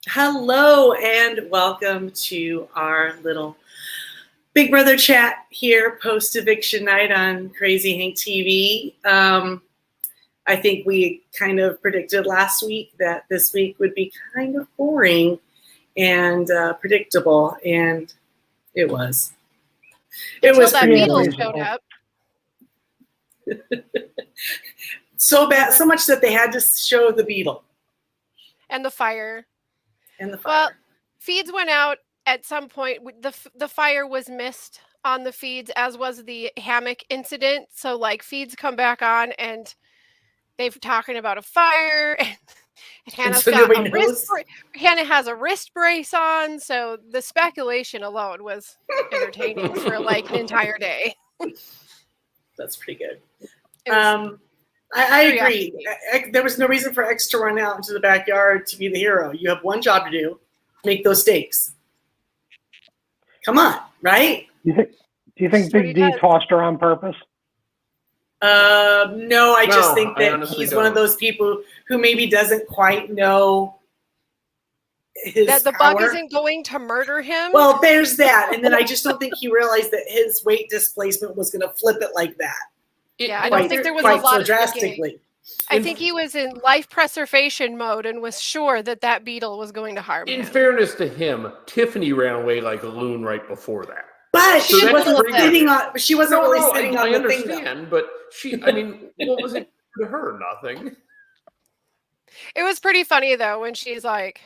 Hello and welcome to our little Big Brother chat here post eviction night on Crazy Hank TV. I think we kind of predicted last week that this week would be kind of boring and predictable, and it was. It was that pretty Beatles showed up. So bad, so much that they had to show the beetle and the fire. Well, feeds went out at some point. The fire was missed on the feeds, as was the hammock incident. So like feeds come back on and they've talking about a fire and Hannah's got Hannah has a wrist brace on. So the speculation alone was entertaining for like an entire day. That's pretty good. I agree. There was no reason for X to run out into the backyard to be the hero. You have one job to do: make those stakes. Come on, right? Do you think Big D tossed her on purpose? No, I just think that he's one of those people who maybe doesn't quite know that the bug isn't going to murder him. Well, there's that, and then I just don't think he realized that his weight displacement was going to flip it like that. I don't think there was a lot of drastically. I think he was in life preservation mode and was sure that beetle was going to harm him. In fairness to him, Tiffany ran away like a loon right before that. But so she wasn't sitting on. She wasn't really sitting on the thing. I understand, but what was it to her? Nothing. It was pretty funny though when she's like,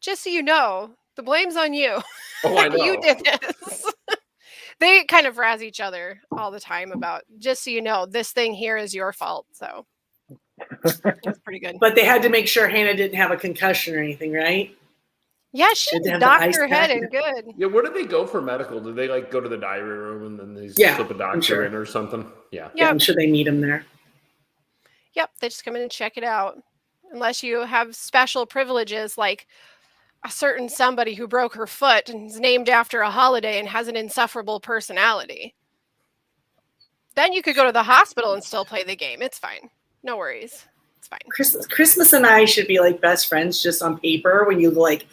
"Just so you know, the blame's on you. Oh, I know. You did this." They kind of razz each other all the time about, just so you know, this thing here is your fault. So it's pretty good. But they had to make sure Hannah didn't have a concussion or anything, right? Yeah, she knocked her head in good. Yeah, where did they go for medical? Did they go to the diary room and then they slip a doctor in or something? Yeah, I'm sure they meet him there. Yep, they just come in and check it out. Unless you have special privileges like a certain somebody who broke her foot and is named after a holiday and has an insufferable personality. Then you could go to the hospital and still play the game. It's fine. No worries. It's fine. Christmas and I should be like best friends just on paper when you look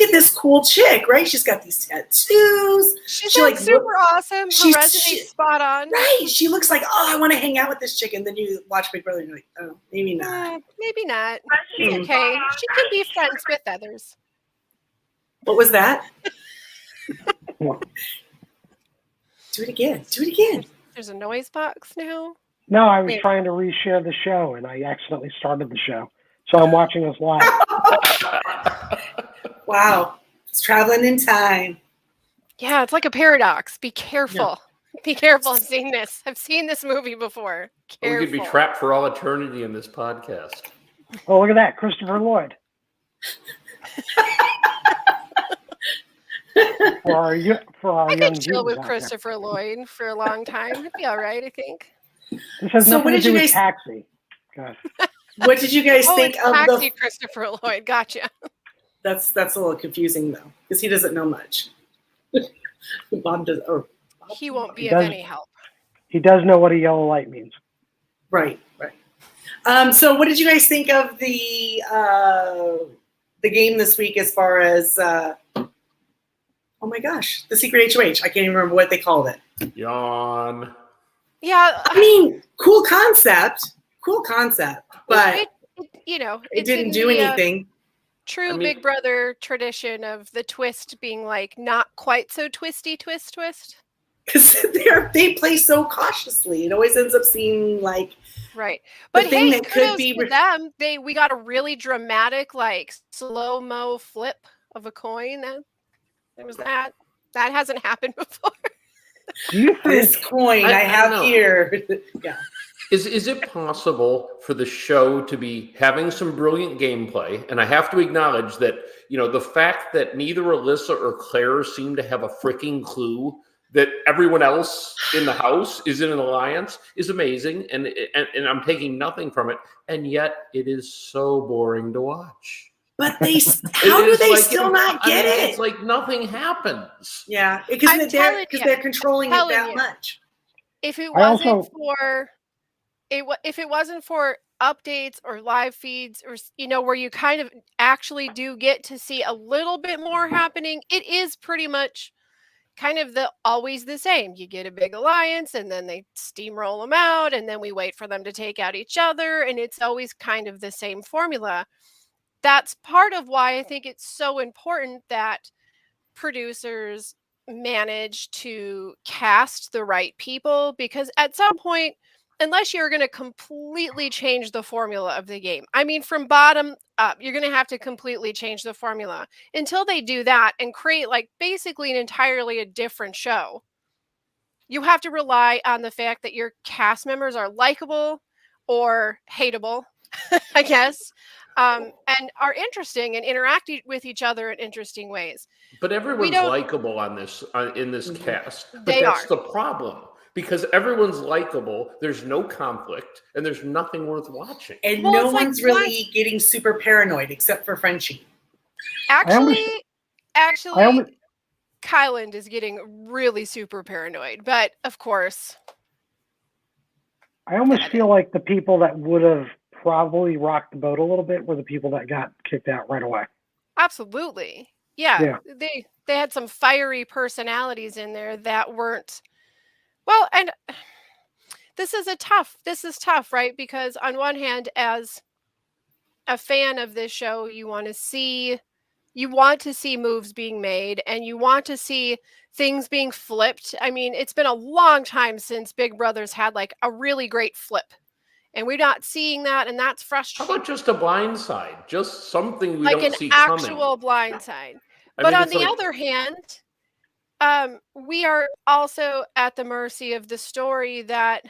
at this cool chick, right? She's got these tattoos. She's like super awesome. Her resume's spot on. Right. She looks like, oh, I want to hang out with this chick. And then you watch Big Brother and you're like, oh, maybe not. Maybe not. She's okay. She can be friends with others. What was that? Do it again. Do it again. There's a noise box now. No, I was trying to reshare the show and I accidentally started the show. So I'm watching this live. Wow. It's traveling in time. Yeah, it's like a paradox. Be careful. Yeah. Be careful. I've seen this. I've seen this movie before. Careful. We could be trapped for all eternity in this podcast. Oh, look at that. Christopher Lloyd. I could chill with Christopher Lloyd for a long time. It'd be all right, I think. This has nothing to do with Taxi. What did you guys think of Taxi Christopher Lloyd? Gotcha. That's a little confusing though, because he doesn't know much. Bob does. He won't be of any help. He does know what a yellow light means. Right. So, what did you guys think of the game this week as far as? Oh my gosh, the secret HOH. I can't even remember what they called it. Yawn. Yeah. I mean, cool concept, but it didn't do anything. True Big Brother tradition of the twist being like not quite so twisty twist. Because they play so cautiously. It always ends up seeming like right. But hey, that could be for them. We got a really dramatic like slow-mo flip of a coin. There was that. That hasn't happened before. This coin I have here. Yeah. Is it possible for the show to be having some brilliant gameplay? And I have to acknowledge that, the fact that neither Alyssa or Claire seem to have a freaking clue that everyone else in the house is in an alliance is amazing. And I'm taking nothing from it. And yet it is so boring to watch. But how do they still not get it? It's like nothing happens. Yeah, because they're controlling it that much. If it wasn't for updates or live feeds or where you kind of actually do get to see a little bit more happening, it is pretty much kind of always the same. You get a big alliance and then they steamroll them out and then we wait for them to take out each other, and it's always kind of the same formula. That's part of why I think it's so important that producers manage to cast the right people, because at some point, unless you're going to completely change the formula of the game, I mean, from bottom up, you're going to have to completely change the formula. Until they do that and create like basically an entirely a different show, you have to rely on the fact that your cast members are likable or hateable, I guess, and are interesting and interact with each other in interesting ways. But everyone's likable on this in this cast. But that's the problem, because everyone's likable. There's no conflict, and there's nothing worth watching. And no one's really getting super paranoid except for Frenchie. Actually, Kyland is getting really super paranoid. But of course, I almost feel like the people that would have probably rocked the boat a little bit were the people that got kicked out right away. Absolutely. Yeah. They had some fiery personalities in there that weren't well, and this is tough, right? Because on one hand, as a fan of this show, you want to see moves being made and you want to see things being flipped. I mean, it's been a long time since Big Brother's had like a really great flip. And we're not seeing that, and that's frustrating. How about just a blind side? Just something we don't see coming. Like an actual blind side. But on the other hand, we are also at the mercy of the story that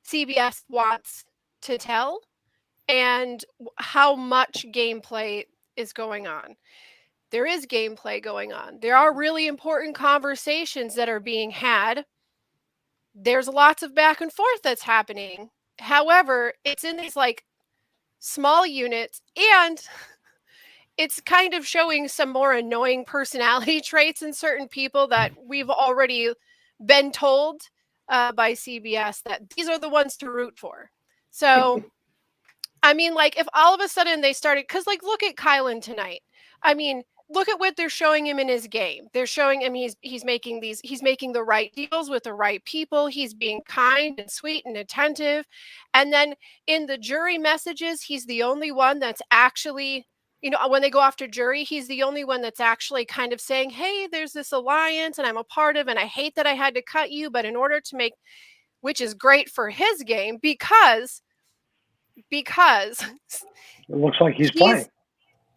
CBS wants to tell and how much gameplay is going on. There is gameplay going on. There are really important conversations that are being had. There's lots of back and forth that's happening. However, it's in these like small units, and it's kind of showing some more annoying personality traits in certain people that we've already been told by CBS that these are the ones to root for. So, I mean, like if all of a sudden they started, because like look at Kyland tonight. I mean, look at what they're showing him in his game. They're showing him he's making the right deals with the right people. He's being kind and sweet and attentive. And then in the jury messages, he's the only one that's actually, when they go after jury, he's the only one that's actually kind of saying, hey, there's this alliance and I'm a part of, and I hate that I had to cut you. But in order to make, which is great for his game because it looks like he's playing.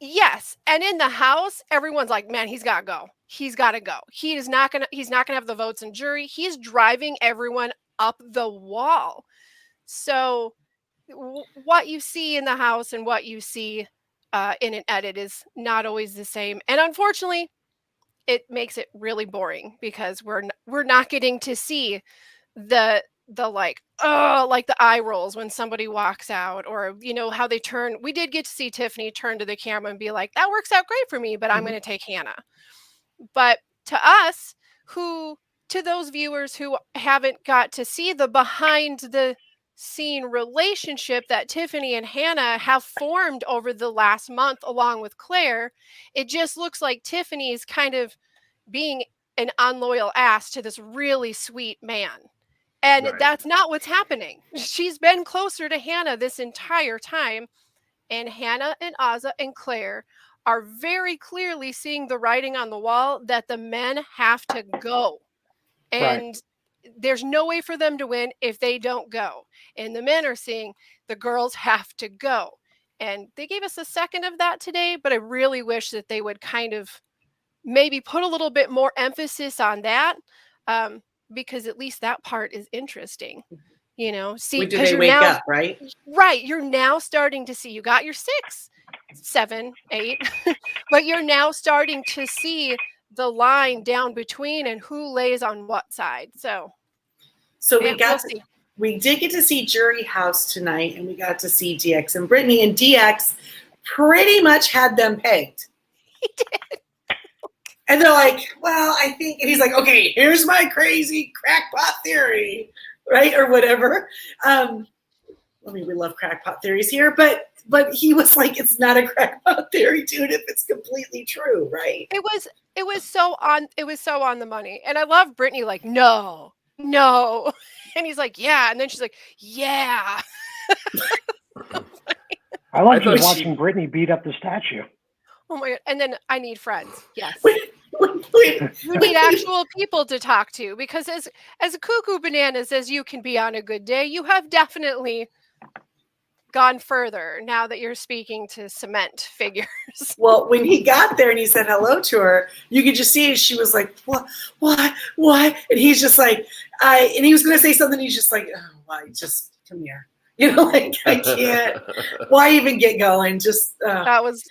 Yes, and in the house, everyone's like, "Man, he's got to go. He's got to go. He's not gonna have the votes in jury. He's driving everyone up the wall." So, what you see in the house and what you see in an edit is not always the same, and unfortunately, it makes it really boring because we're not getting to see the like the eye rolls when somebody walks out, or how they turn. We did get to see Tiffany turn to the camera and be like, that works out great for me, but I'm going to take Hannah. But to those viewers who haven't got to see the behind the scene relationship that Tiffany and Hannah have formed over the last month along with Claire, it just looks like Tiffany's kind of being an unloyal ass to this really sweet man. And that's not what's happening. She's been closer to Hannah this entire time. And Hannah and Azah and Claire are very clearly seeing the writing on the wall that the men have to go. And there's no way for them to win if they don't go. And the men are seeing the girls have to go. And they gave us a second of that today, but I really wish that they would kind of maybe put a little bit more emphasis on that. Because at least that part is interesting, see, because they wake up, right? Right. You're now starting to see, you got your 6, 7, 8, but you're now starting to see the line down between and who lays on what side. So we did get to see Jury House tonight, and we got to see DX and Brittany, and DX pretty much had them pegged. He did. And they're like, well, I think, and he's like, okay, here's my crazy crackpot theory, right? Or whatever. I mean, we love crackpot theories here, but he was like, it's not a crackpot theory, dude, if it's completely true, right? It was so on the money. And I love Brittany like, no. And he's like, yeah. And then she's like, yeah. I like I thought just she- watching Brittany beat up the statue. Oh my God. And then I need friends. Yes. Wait, You need actual people to talk to, because as cuckoo bananas as you can be on a good day, you have definitely gone further now that you're speaking to cement figures. Well, when he got there and he said hello to her, you could just see she was like, what? And he's just like, and he was going to say something. He's just like, oh, why? Just come here. You know, like, I can't. Why even get going? Just That was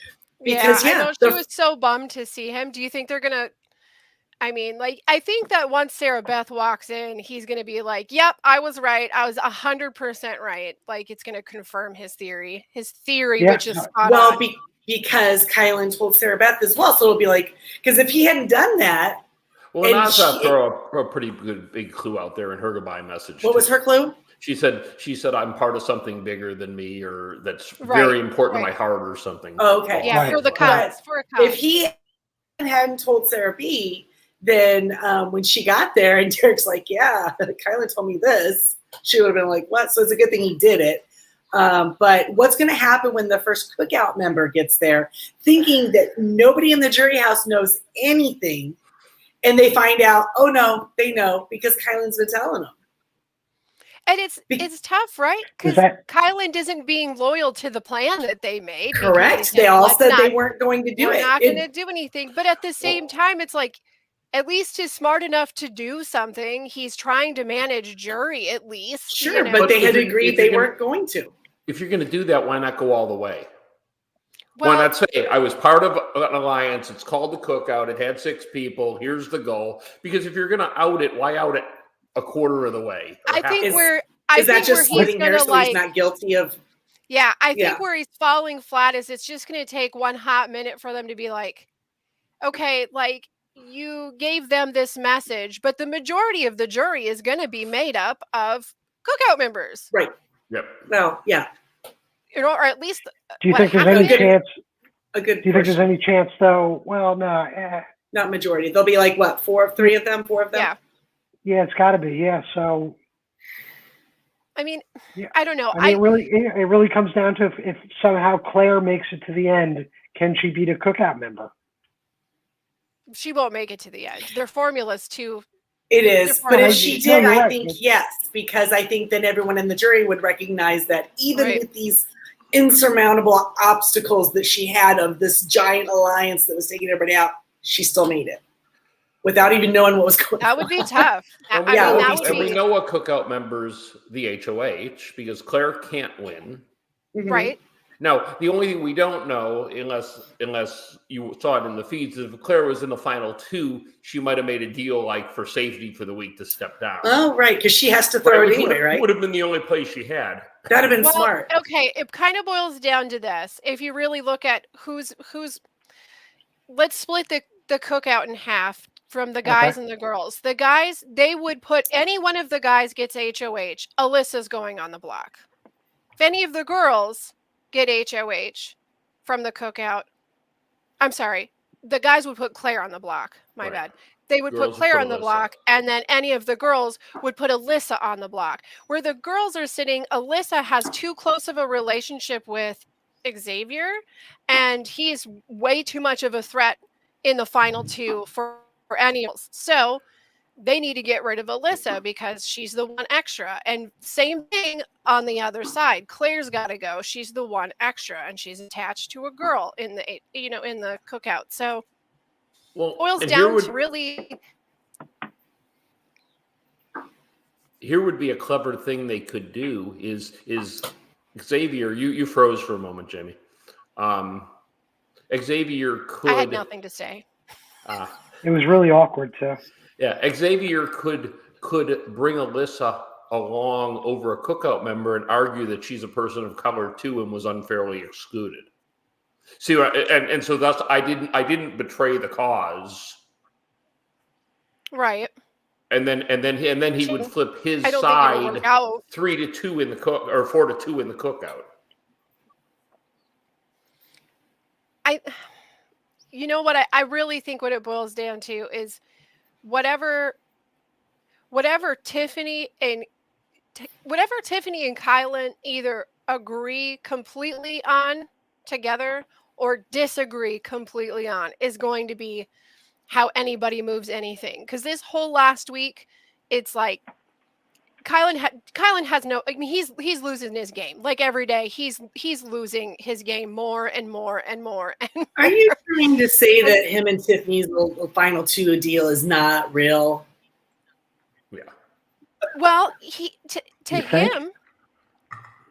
because, I yeah, know she was so bummed to see him. Do you think they're gonna? I mean, like, I think that once Sarah Beth walks in, he's gonna be like, "Yep, I was right. I was 100% right." Like, it's gonna confirm his theory, Yeah. which is spot well, on. because Kylan told Sarah Beth as well. So it'll be like, because if he hadn't done that, Well, And Naza she- throw a pretty good big clue out there in her goodbye message. what was too. her clue? She said I'm part of something bigger than me, or that's Right, very important right. to my heart, or something. Oh, okay. Yeah, Right. for the But cops. For a cop. If he hadn't told Sarah B, then when she got there and Derek's like, yeah, Kylan told me this, she would have been like, what? So it's a good thing he did it. But what's going to happen when the first cookout member gets there, thinking that nobody in the jury house knows anything, and they find out, oh no, they know because Kylan's been telling them. And Be- it's tough, right? Because that- Kylan isn't being loyal to the plan that they made. because Correct. he They all "Let's said they not- weren't going to do we're it. not It- going to do anything." But at the same time, it's like, at least he's smart enough to do something. He's trying to manage jury, at least. Sure, you know? but they But had if you- agreed if they you're gonna- weren't going to. If you're going to do that, why not go all the way? well, Why not say I was part of an alliance? It's called the Cookout. It had 6 people. Here's the goal. Because if you're going to out it, why out it a quarter of the way? or I half think Is- where Is that just he's splitting hairs gonna so like, he's not guilty of? yeah, I think Yeah. where he's falling flat is it's just going to take one hot minute for them to be like, okay, like, you gave them this message, but the majority of the jury is going to be made up of cookout members, Yep. Well, yeah, you know, or at least Do you what, think there's half any of it? chance? a good Do you think there's portion. any chance though? Well, no. Not majority. There'll be like what, 4 of them? 4 of them? Yeah. Yeah, it's got to be. Yeah. So I mean, Yeah. I don't know. I mean, it really comes down to if somehow Claire makes it to the end, can she beat a cookout member? She won't make it to the end. Their formula's too. It is. But Right. if she No, did, you're I right. think yes, because I think then everyone in the jury would recognize that even Right. with these insurmountable obstacles that she had of this giant alliance that was taking everybody out, she still made it without even knowing what was going That on. would be tough. And I we, Yeah, mean, it that would would be and we be know a Cookout member's the HOH because Claire can't win. Mhm. right. Now, the only thing we don't know, unless you saw it in the feeds, is if Claire was in the final 2, she might have made a deal like for safety for the week to step down. Oh, right, because she has to throw it anyway, right? Would have been the only place she had. That'd have been Well, smart. okay, it kind of boils down to this. If you really look at who's let's split the cookout in half from the guys and the girls. The guys, they would put any one of the guys gets HOH. Alyssa's going on the block. If any of the girls get HOH from the cookout, I'm sorry, the guys would put Claire on the block. My Right. bad. They would Girls put would Claire put on the Alyssa. block, and then any of the girls would put Alyssa on the block. Where the girls are sitting, Alyssa has too close of a relationship with Xavier, and he's way too much of a threat in the final 2 for any else. So they need to get rid of Alyssa because she's the one extra. And same thing on the other side. Claire's got to go. She's the one extra, and she's attached to a girl in the in the cookout. So Well, boils and down to really here would be a clever thing they could do is Xavier. You froze for a moment, Jamie. Xavier could. I had nothing to say. It was really awkward too. Yeah, Xavier could bring Alyssa along over a Cookout member and argue that she's a person of color too and was unfairly excluded. See, and so thus I didn't betray the cause, Right. And then he would flip his I don't think it'll side work out. 3-2 in the cook or 4-2 in the cookout. You know what? I really think what it boils down to is whatever Tiffany and Kylan either agree completely on together or disagree completely on is going to be how anybody moves anything. Because this whole last week, it's like Kylan has no. I mean, he's losing his game. Like every day, he's losing his game more and more and more. And Are you trying to say that him and Tiffany's little final two deal is not real? Yeah. well, to You think? him,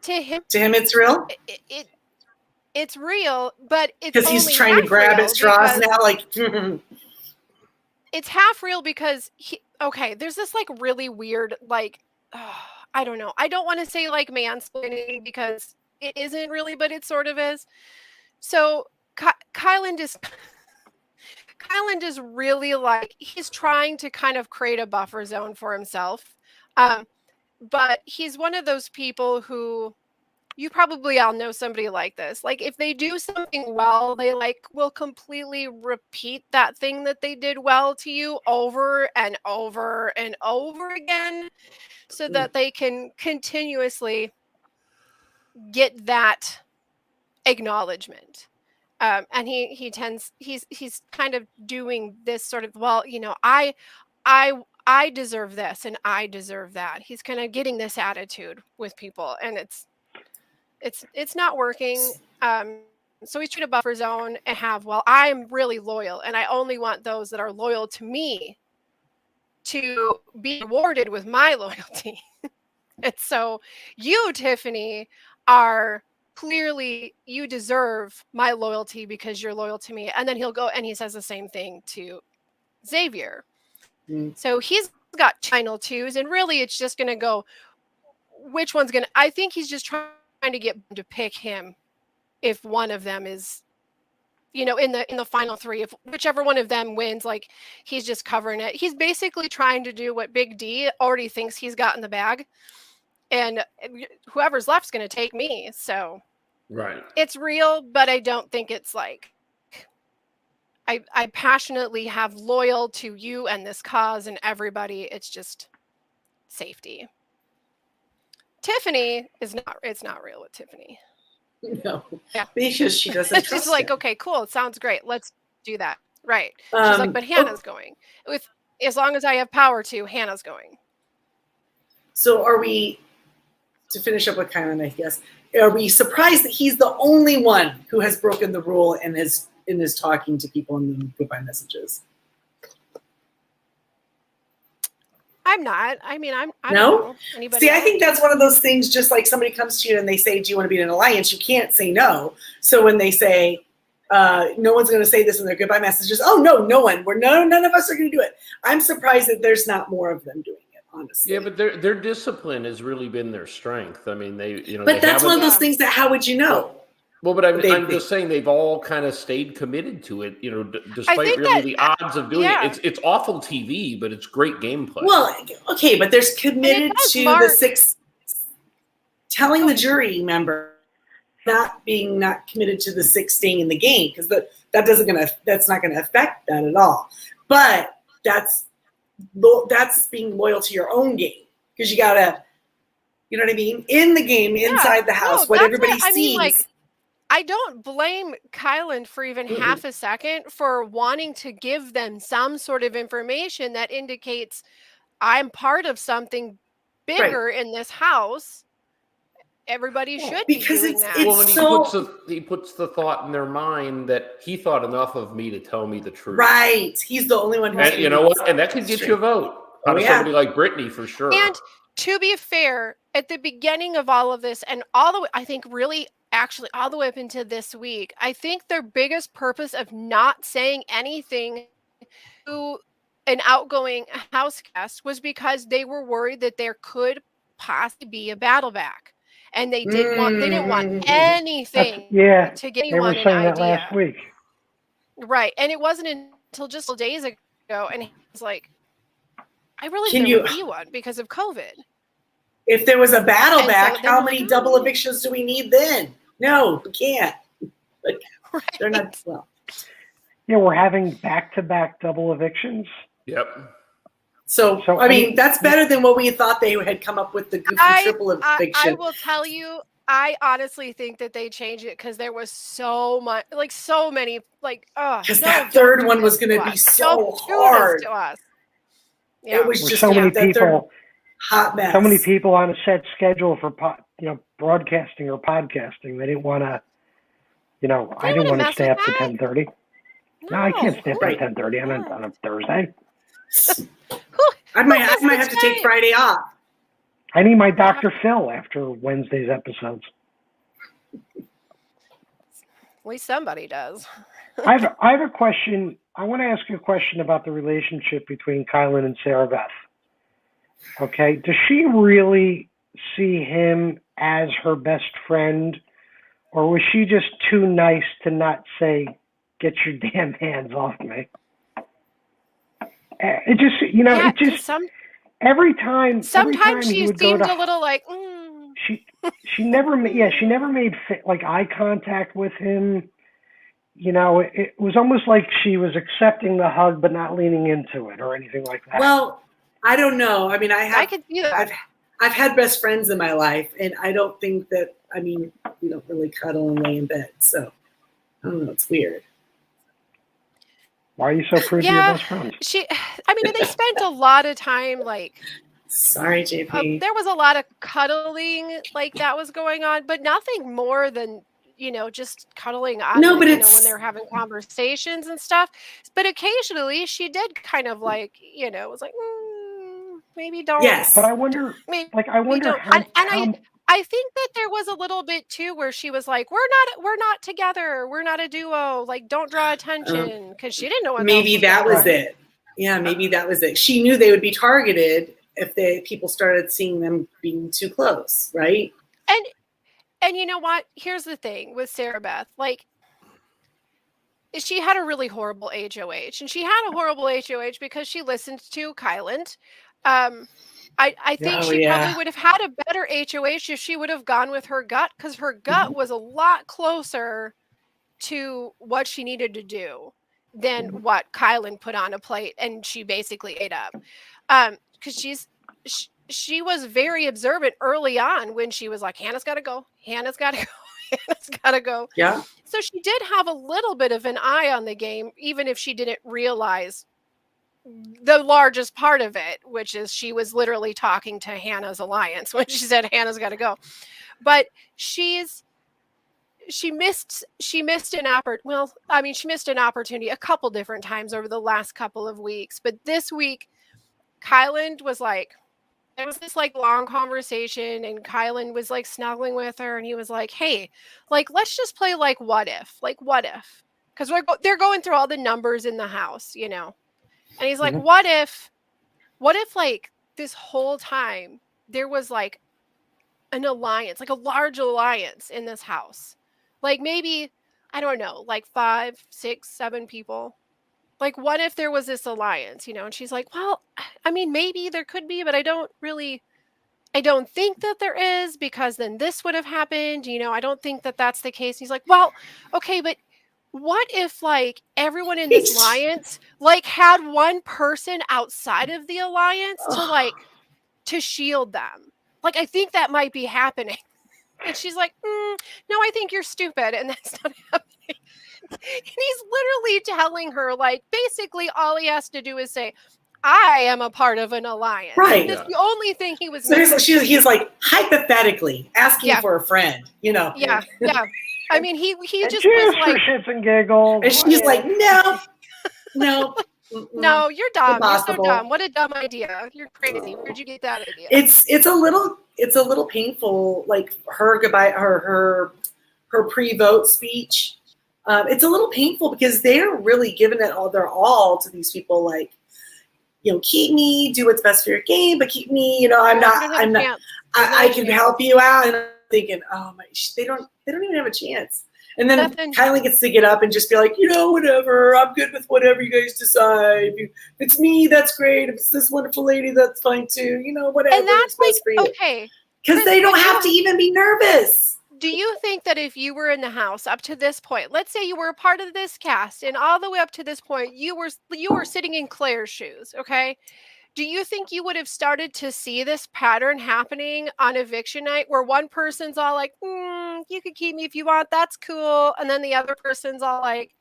it's real it's real, but it's because he's only trying to half grab real at straws because- now. Like, It's half real because there's this like really weird like I don't know. I don't want to say like mansplaining because it isn't really, but it sort of is. So Kylan is really like he's trying to kind of create a buffer zone for himself. But he's one of those people who you probably all know somebody like this. Like if they do something well, they like will completely repeat that thing that they did well to you over and over and over again so that they can continuously get that acknowledgement. And he's kind of doing this sort of, well, you know, I deserve this and I deserve that. He's kind of getting this attitude with people, and it's not working. So he's trying to buffer zone and have, well, I'm really loyal and I only want those that are loyal to me to be rewarded with my loyalty. And so you, Tiffany, are clearly, you deserve my loyalty because you're loyal to me. And then he'll go and he says the same thing to Xavier. So he's got final twos, and really it's just going to go, which one's going to, I think he's just trying to get to pick him if one of them is, you know, in the final three, if whichever one of them wins, like he's just covering it. He's basically trying to do what Big D already thinks he's got in the bag, and whoever's left's going to take me. So Right. it's real, but I don't think it's like I passionately have loyal to you and this cause and everybody. It's just safety. Tiffany is not, it's not real with Tiffany. no, Yeah. because she doesn't. She's trust like, him. okay, cool. It sounds great. Let's do that. Right. She's like, but Hannah's going with, as long as I have power to, Hannah's going. So are we, to finish up with Kylan, I guess, are we surprised that he's the only one who has broken the rule and is talking to people in the goodbye messages? I'm not. I mean, I No? don't know. Anybody See, I else? think that's one of those things, just like somebody comes to you and they say, do you want to be in an alliance? You can't say no. So when they say, no one's going to say this in their goodbye messages, oh, no one. None of us are going to do it. I'm surprised that there's not more of them doing it, honestly. Yeah, but their discipline has really been their strength. I mean, But they that's one of haven't- those things that how would you know? Well, but I'm They- just saying they've all kind of stayed committed to it, you know, despite think really that- the odds of doing yeah. it. It's awful TV, but it's great gameplay. Well, okay, but there's committed does to mark- the six, telling the jury member not committed to the 6 staying in the game, because that's not gonna affect that at all. But that's being loyal to your own game, because you gotta, you know what I mean, in the game, inside the house, what that's everybody I sees. mean, like, I don't blame Kylan for even half a second for wanting to give them some sort of information that indicates I'm part of something bigger in this house. Everybody should because be doing it's- that. it's- well, when so- he puts the thought in their mind that he thought enough of me to tell me the truth. Right, he's the only one who's And you know what? And that could get you a vote out of yeah. somebody like Brittany for sure. And to be fair, at the beginning of all of this, and all the way, I think really actually all the way up into this week, I think their biggest purpose of not saying anything to an outgoing house guest was because they were worried that there could possibly be a battle back. And they didn't want anything Yeah, to get they were anyone an saying that idea. last week. Right. And it wasn't until just days ago, and he was like, I realized Can there you- would be one because of COVID. If there was a battle And so back, then how we're many like, double evictions do we need then? No, we can't. Like, they're Right. not, well. Yeah, we're having back-to-back double evictions. Yep. So, So, I I mean, mean- that's better than what we thought they had come up with the goofy triple I eviction. will tell you, I honestly think that they changed it because there was so much, like so many, like, oh, Because no, that don't third do one was this going to to be us. so Don't do hard. this to us. Yeah. It was There's just so many that third people, hot mess. so many people on a set schedule for broadcasting or podcasting. They didn't want to, I didn't wanna want to mess stay with up to that. 10:30. No, I can't stay up Right. to 10:30 on a Thursday. I might That's have to take right. Friday off. I need my Dr. Phil after Wednesday's episodes. At least somebody does. I have a question. I want to ask you a question about the relationship between Kylan and Sarah Beth. Okay, does she really see him as her best friend, or was she just too nice to not say, "Get your damn hands off me"? It just, Yeah, it 'cause just every time sometimes he she would go seemed to, a little like, she never made like eye contact with him. It was almost like she was accepting the hug but not leaning into it or anything like that. Well, I don't know. I mean, I could see that. I've had best friends in my life, and I don't think that. I mean, we don't really cuddle and lay in bed, so I don't know. It's weird. Why are you so prude to your Yeah. best friends? They spent a lot of time like Sorry, JP. there was a lot of cuddling like that was going on, but nothing more than just cuddling on No, but when it's- they're having conversations and stuff. But occasionally she did kind of like, was like, maybe don't. Yes. But I wonder, Maybe I wonder don't. how, And I think that there was a little bit too where she was like, we're not together. We're not a duo. Like, don't draw attention, because she didn't know what Maybe that was Right. it. Yeah, maybe that was it. She knew they would be targeted if people started seeing them being too close, right? And you know what? Here's the thing with Sarah Beth. Like, she had a really horrible HOH. And she had a horrible HOH because she listened to Kylan. I think Oh, she yeah. probably would have had a better HOH if she would have gone with her gut, because her gut was a lot closer to what she needed to do than what Kylan put on a plate and she basically ate up. Because she was very observant early on when she was like, Hannah's got to go. Hannah's got to go. Hannah's got to go. Yeah. So she did have a little bit of an eye on the game, even if she didn't realize the largest part of it, which is she was literally talking to Hannah's alliance when she said Hannah's got to go. But she missed an opportunity a couple different times over the last couple of weeks. But this week, Kylan was like, there was this like long conversation, and Kylan was like snuggling with her, and he was like, hey, like, let's just play like what if, because they're going through all the numbers in the house, and he's like, what if like this whole time there was like an alliance, like a large alliance in this house, like maybe, I don't know, like 5, 6, 7 people. Like, what if there was this alliance, And she's like, well, I mean, maybe there could be, but I don't think that there is, because then this would have happened. I don't think that that's the case. And he's like, well, okay, but what if like everyone in this alliance like had one person outside of the alliance to shield them? Like, I think that might be happening. And she's like, no, I think you're stupid. And that's not happening. And he's literally telling her, like, basically all he has to do is say, I am a part of an alliance. Right. That's the only thing he was So he's like hypothetically asking for a friend, Yeah. I mean, he just Just was for like, shits and giggles. and she's like, no. no, you're dumb. Impossible. You're so dumb. What a dumb idea. You're crazy. Where'd you get that idea? It's a little painful, like her goodbye, her pre-vote speech. It's a little painful because they're really giving it their all to these people, like, keep me, do what's best for your game, but keep me, I can help you out. And I'm thinking, oh my, they don't even have a chance. And then Nothing. Kylie gets to get up and just be like, whatever. I'm good with whatever you guys decide. If it's me, that's great. If it's this wonderful lady, that's fine too. Whatever. And that's like, best for you. okay. Because they don't have to even be nervous. Do you think that if you were in the house up to this point, let's say you were a part of this cast, and all the way up to this point, you were sitting in Claire's shoes, okay? Do you think you would have started to see this pattern happening on eviction night where one person's all like, you could keep me if you want, that's cool. And then the other person's all like,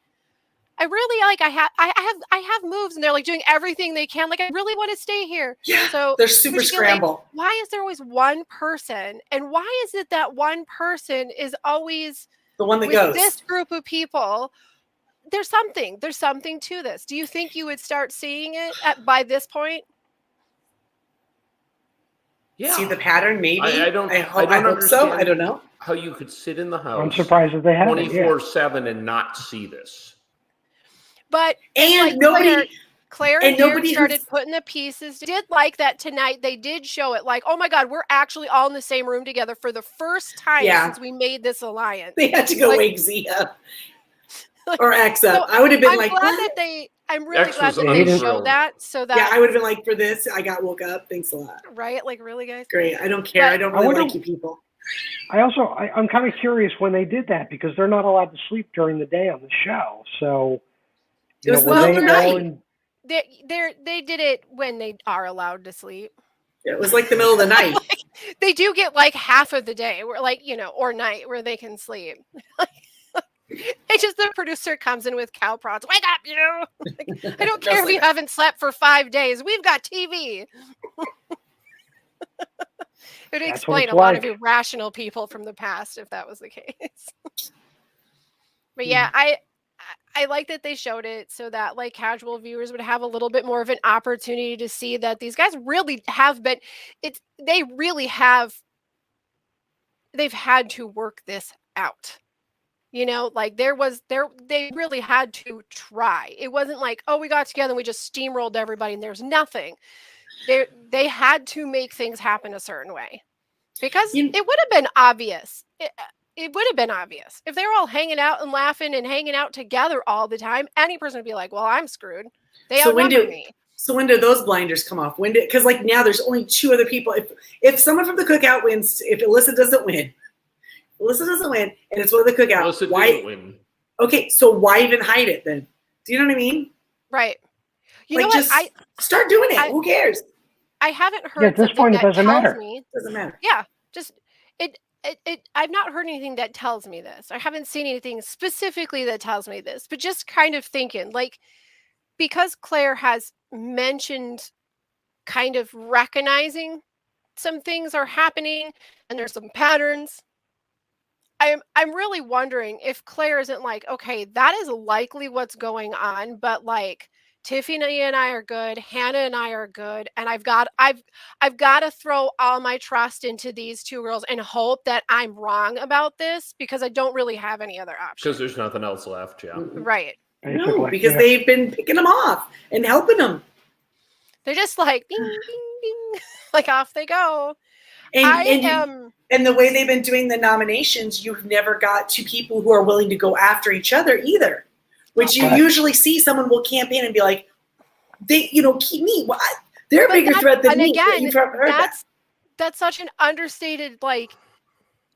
I really like, I have moves, and they're like doing everything they can. Like, I really want to stay here. Yeah, so they're super would you be like, scramble. why is there always one person? And why is it that one person is always The one that with goes. this group of people? There's something to this. Do you think you would start seeing it by this point? Yeah. See the pattern, maybe. I don't hope so. understand I don't know. how you could sit in the house I'm surprised that they haven't. Yeah. 24/7 and not see this. But And like Claire and and Dear nobody started who's- putting the pieces. Did like that tonight. They did show it like, oh my God, we're actually all in the same room together for the first time since we made this alliance. They had to go Like- wake Z up or X up. So I would have been I'm like, glad what? that I'm really X glad was that they unreal. showed that so that Yeah, I would have been like, for this, I got woke up. Thanks a lot. right, like really, guys. Great. I don't care. But- I don't I really wonder- like you people. I'm kind of curious when they did that because they're not allowed to sleep during the day on the show. So, It was were the they middle of the all night. in- They did it when they are allowed to sleep. It was like the middle of the night. They do get like half of the day where like, or night where they can sleep. It's just the producer comes in with cow prods. Wake up, you! Like, I don't care Just if you like- haven't slept for 5 days. We've got TV. It would That's what explain it's a lot of like. irrational people from the past if that was the case. But yeah, I like that they showed it so that like casual viewers would have a little bit more of an opportunity to see that these guys really have been they've had to work this out. Like they really had to try. It wasn't like, oh, we got together and we just steamrolled everybody and there's nothing. They had to make things happen a certain way because it would have been obvious. It would have been obvious if they were all hanging out and laughing and hanging out together all the time. Any person would be like, well, I'm screwed. They So when outnumber me. So when do those blinders come off? Because like now there's only 2 other people. If someone from the cookout wins, if Alyssa doesn't win, and it's one of the cookout. Alyssa Why? didn't win. Okay, so why even hide it then? Do you know what I mean? Right. You Like, know what? just start doing it. Who cares? I haven't heard at this something point, it that doesn't tells matter. me. Doesn't matter. Yeah, just it. I've not heard anything that tells me this. I haven't seen anything specifically that tells me this, but just kind of thinking like, because Claire has mentioned kind of recognizing some things are happening and there's some patterns. I'm really wondering if Claire isn't like, okay, that is likely what's going on, but like Tiffany and I are good, Hannah and I are good, and I've got to throw all my trust into these 2 girls and hope that I'm wrong about this because I don't really have any other option. Because there's nothing else left, yeah. Right. No, basically, because yeah. they've been picking them off and helping them. They're just like ding ding ding, like off they go. And the way they've been doing the nominations, you've never got 2 people who are willing to go after each other either. Which you Right. usually see someone will campaign and be like, keep me. Well, they're a But bigger threat than and me. again, You've heard that. that's such an understated, like,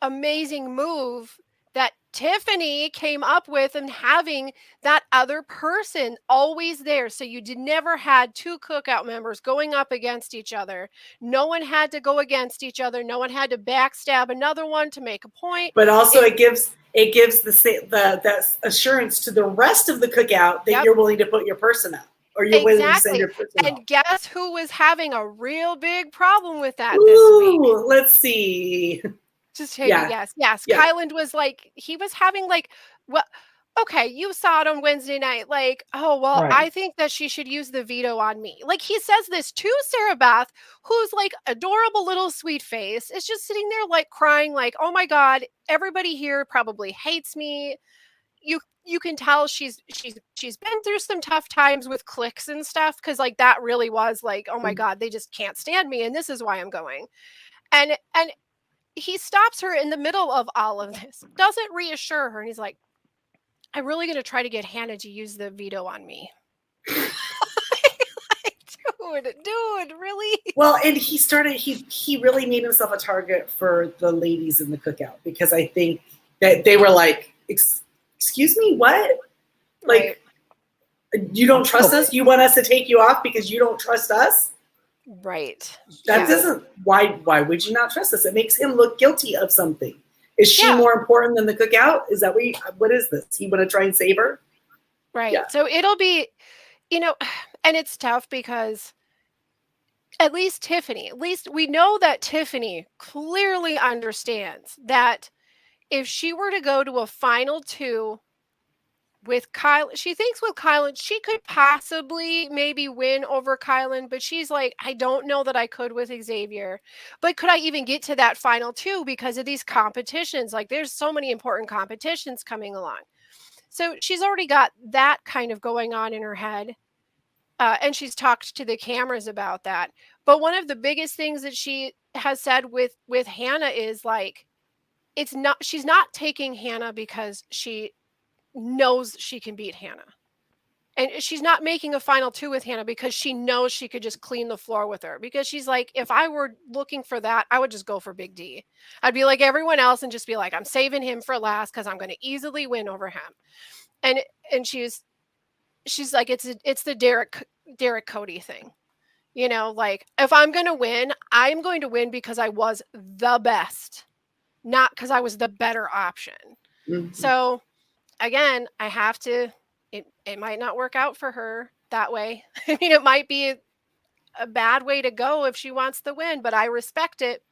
amazing move that Tiffany came up with, and having that other person always there. So you never had 2 cookout members going up against each other. No one had to go against each other. No one had to backstab another one to make a point. But also it gives the assurance to the rest of the cookout that Yep. you're willing to put your person up. Or you're willing to send Exactly. your person up. And guess who was having a real big problem with that this week? Ooh, let's see. Just take a guess. Yes. Yeah. Kyland was like, he was having like, well, okay, you saw it on Wednesday night. Like, oh, well, Right. I think that she should use the veto on me. Like, he says this to Sarah Beth, who's like adorable little sweet face, is just sitting there like crying, like, oh my God, everybody here probably hates me. You can tell she's been through some tough times with clicks and stuff, because like that really was like, oh my God, they just can't stand me, and this is why I'm going. And he stops her in the middle of all of this, doesn't reassure her, and he's like, I'm really going to try to get Hannah to use the veto on me. Dude, really? Well, and he really made himself a target for the ladies in the cookout, because I think that they were like, excuse me, what? Like, you don't trust us? You want us to take you off because you don't trust us? Right. That doesn't, why would you not trust us? It makes him look guilty of something. Is she more important than the cookout? Is that what is this? You want to try and save her? Right. Yeah. So it'll be, and it's tough because at least we know that Tiffany clearly understands that if she were to go to a final 2 with Kyle, she thinks with Kylan, she could possibly maybe win over Kylan, but she's like, I don't know that I could with Xavier. But could I even get to that final 2 because of these competitions? Like, there's so many important competitions coming along. So she's already got that kind of going on in her head. And she's talked to the cameras about that. But one of the biggest things that she has said with Hannah is like, she's not taking Hannah because she knows she can beat Hannah. And she's not making a final 2 with Hannah because she knows she could just clean the floor with her. Because she's like, if I were looking for that, I would just go for Big D. I'd be like everyone else and just be like, I'm saving him for last because I'm going to easily win over him. And she's like, it's the Derek Cody thing. Like, if I'm going to win, I'm going to win because I was the best, not because I was the better option. Mm-hmm. So again, I have to, it might not work out for her that way. I mean, it might be a bad way to go if she wants the win, but I respect it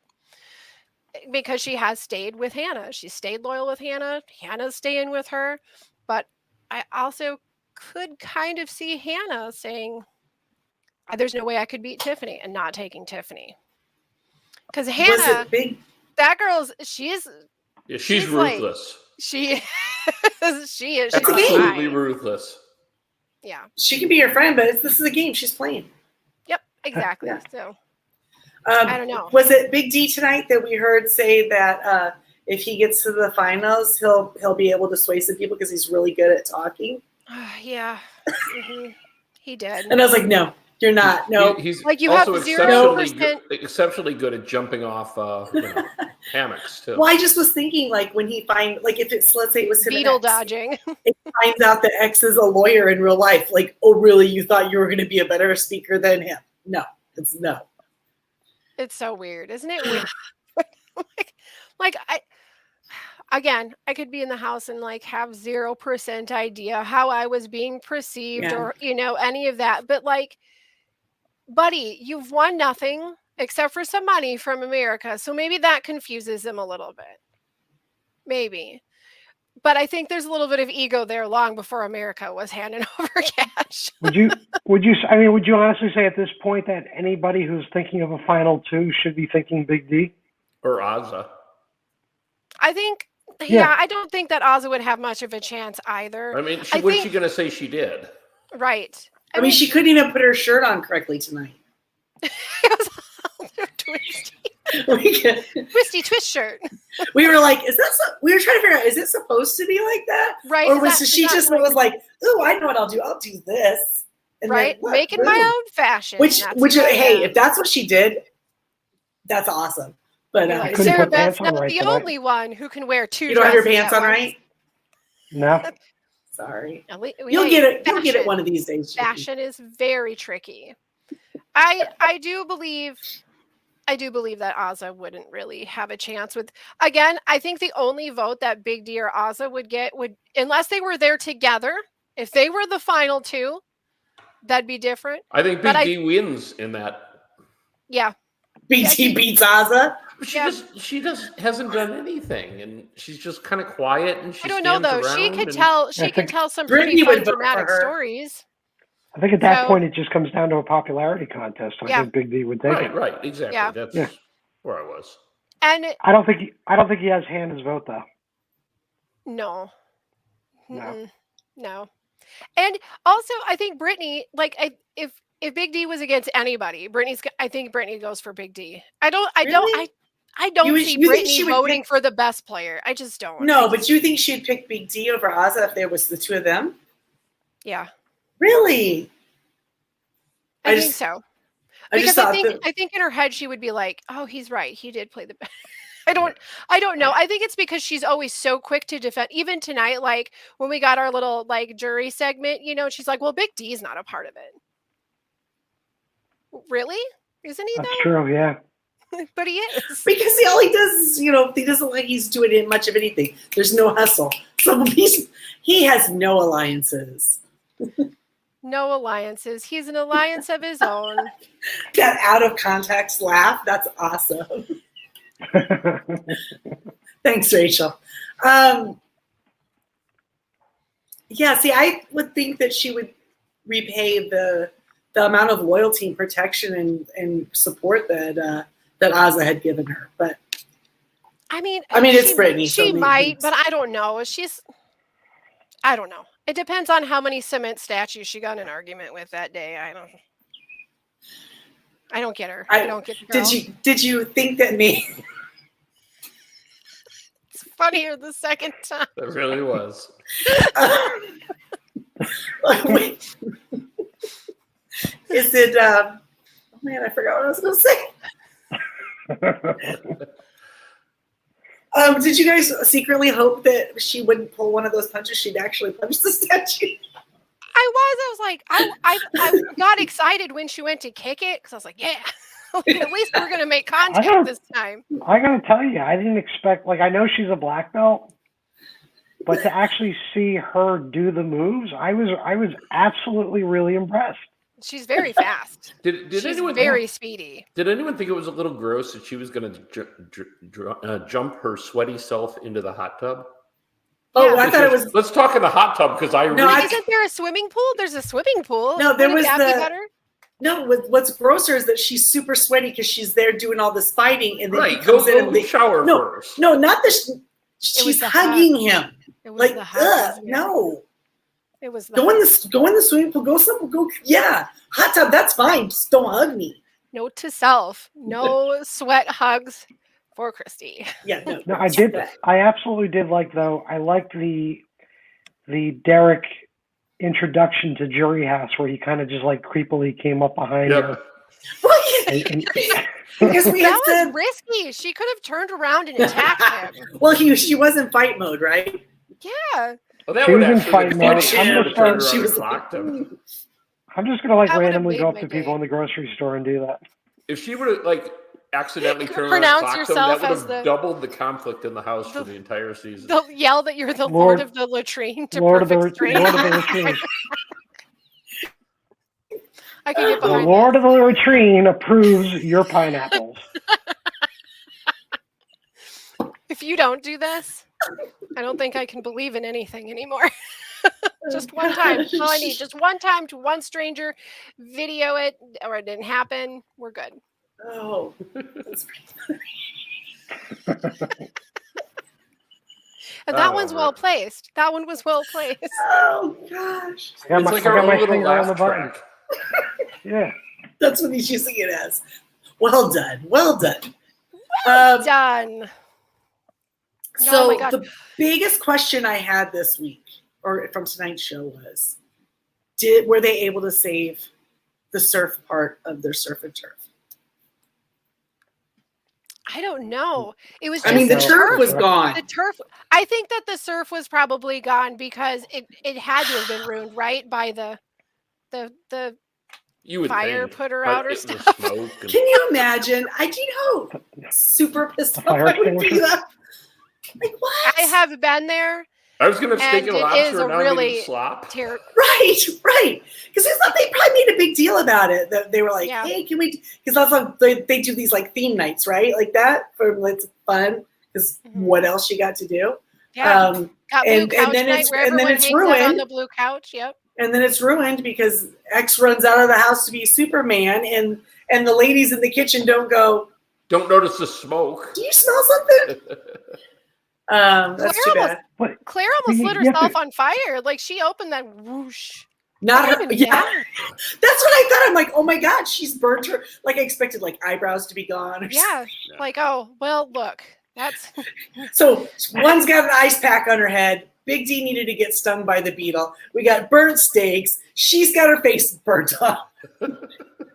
because she has stayed with Hannah. She stayed loyal with Hannah. Hannah's staying with her. But I also could kind of see Hannah saying, there's no way I could beat Tiffany, and not taking Tiffany. Because Hannah, that girl's, she's ruthless. Like, she is absolutely ruthless. Yeah, she can be your friend, but this is a game she's playing. Yep, exactly. Yeah. So I don't know. Was it Big D tonight that we heard say that if he gets to the finals, he'll be able to sway some people because he's really good at talking? Yeah, mm-hmm. He did. And I was like, no, you're not. No, he's like, you also have 0%. exceptionally good at jumping off hammocks too. Well, I just was thinking, like, when he if it's, let's say it was him beetle dodging, it finds out that X is a lawyer in real life. Like, oh, really? You thought you were going to be a better speaker than him? No, it's no. It's so weird, isn't it? Weird? I could be in the house and like have 0% idea how I was being perceived or, any of that. But like, buddy, you've won nothing except for some money from America. So maybe that confuses them a little bit. Maybe. But I think there's a little bit of ego there long before America was handing over cash. Would you honestly say at this point that anybody who's thinking of a final 2 should be thinking Big D? Or Azza? I think, I don't think that Azza would have much of a chance either. I mean, what's she going to say she did? Right. I mean, she couldn't even put her shirt on correctly tonight. It was all twisty twist shirt. We were like, we were trying to figure out, is it supposed to be like that? Right. Or was she just was like, oh, I know what I'll do. I'll do this. And right. Then, make it my own fashion. Which hey, if that's what she did, that's awesome. But Sarah Beth's not the only one who can wear 2 dresses. You don't have your pants on right? No. Sorry. You'll get it. You'll get it one of these days. Fashion is very tricky. I do believe that Azza wouldn't really have a chance with. Again, I think the only vote that Big D or Azza would get would, unless they were there together, if they were the final 2, that'd be different. I think Big D wins in that. Yeah. Big D beats Azza. She hasn't done anything, and she's just kind of quiet. And I don't know though. She could tell some pretty fun dramatic stories. I think at that point it just comes down to a popularity contest. I think Big D would take it. Right, exactly. Yeah. That's where I was. And I don't think he has Hannah's vote though. No. No. And also, I think Brittany, like, if Big D was against anybody, I think Brittany goes for Big D. I I don't You- see you think Brittany she would voting pick- for the best player. I just don't. No, but you think she'd pick Big D over Ozzy if there was the two of them? Yeah, Really? I think so. I just Because I thought think that. I think in her head she would be like, "Oh, he's right. He did play the best." I don't know. I think it's because she's always so quick to defend. Even tonight, like when we got our little like jury segment, she's like, "Well, Big D's not a part of it." Really? Isn't he That's though? true. Yeah. But he is. Because all he does is, he doesn't like he's doing much of anything. There's no hustle. So he has no alliances. No alliances. He's an alliance of his own. That out of context laugh, that's awesome. Thanks, Rachel. Yeah, see, I would think that she would repay the amount of loyalty and protection and support that Ozzy had given her. But I mean, it's Brittany. She so might, but I don't know. I don't know. It depends on how many cement statues she got in an argument with that day. I don't get her. I don't get the girl. Did you think that me? It's funnier the second time. It really was. Wait. Is it? Oh man, I forgot what I was going to say. Did you guys secretly hope that she wouldn't pull one of those punches? She'd actually punch the statue. I was like, I got excited when she went to kick it because I was like, yeah, at least we're gonna make contact this time. I gotta tell you, I didn't expect. Like, I know she's a black belt, but to actually see her do the moves, I was absolutely really impressed. She's very fast. She's anyone very speedy? Did anyone think it was a little gross that she was going to jump her sweaty self into the hot tub? Oh, Yeah. I thought it was. Let's talk in the hot tub because Isn't there a swimming pool? There's a swimming pool. No, there was Wouldn't that be better? No, what's grosser is that she's super sweaty because she's there doing all this fighting, and then he right. comes in Go and shower first. No, not this. She's the hugging him. It was Like, the hug. no. It was the Go in hug. the swimming pool. Go. Yeah, hot tub. That's fine. Just don't hug me. Note to self: no sweat hugs for Christy. Yeah, no. No, I did. I absolutely did like, though. I liked the Derek introduction to Jury House where he kind of just like creepily came up behind her. Well, yeah, because we had That said. was risky. She could have turned around and attacked him. Well, she was in fight mode, right? Yeah. Well, that She would was in actually fight be mode. funny. She I'm She gonna would've turned she around was and blocked him. I'm just gonna like That would've randomly made go up my to people day. in the grocery store and do that. If she would have accidentally turned around and Pronounce blocked him, yourself that would as have the- doubled the conflict in the house for the entire season. They'll yell that you're the Lord- Lord of the latrine to Lord of the perfect strangers. Latrine. I can get The behind Lord of the Latrine approves your pineapples. If you don't do this, I don't think I can believe in anything anymore. Just one time. That's all I need. Just one time to one stranger, video it, or it didn't happen. We're good. Oh, that's And that Oh, one's well right. placed. That one was well placed. oh gosh. I got It's my, like I our got my own little finger on the laugh button. track. Yeah. That's what he's using it as. Well done. Well done. Done. Oh my So God. the biggest question I had this week, or from tonight's show, was: were they able to save the surf part of their surf and turf? I don't know. It was I just mean, the the turf was gone. The turf. I think that the surf was probably gone because it had to have been ruined, right, by the You would fire think. put her Like, out or getting the stuff. smoke and- Can you imagine? Do you know how super pissed off Fire I would be? extinguisher? That? Like what? I have been there. I was going to steak And and it lobster is a and now I'm really eating slop. Right. Because they probably made a big deal about it. That they were like, Yeah. "Hey, can we?" Because also they do these like theme nights, right? Like that for it's fun. Because Mhm. what else you got to do? Yeah. Got blue and couch then night it's- where and then everyone it's hangs out on ruined. the blue couch. Yep. And then it's ruined because X runs out of the house to be Superman, and the ladies in the kitchen don't go, Don't notice the smoke. "Do you smell something?" That's too Claire bad. But Claire almost You- lit you have herself to- on fire. Like she opened that whoosh. Not her. Even Yeah, that. that's what I thought. I'm like, oh my god, she's burnt her. Like I expected, like eyebrows to be gone. Or Yeah. Like, oh, well, look, that's So one's got an ice pack on her head. Big D needed to get stung by the beetle. We got burnt steaks. She's got her face burnt off.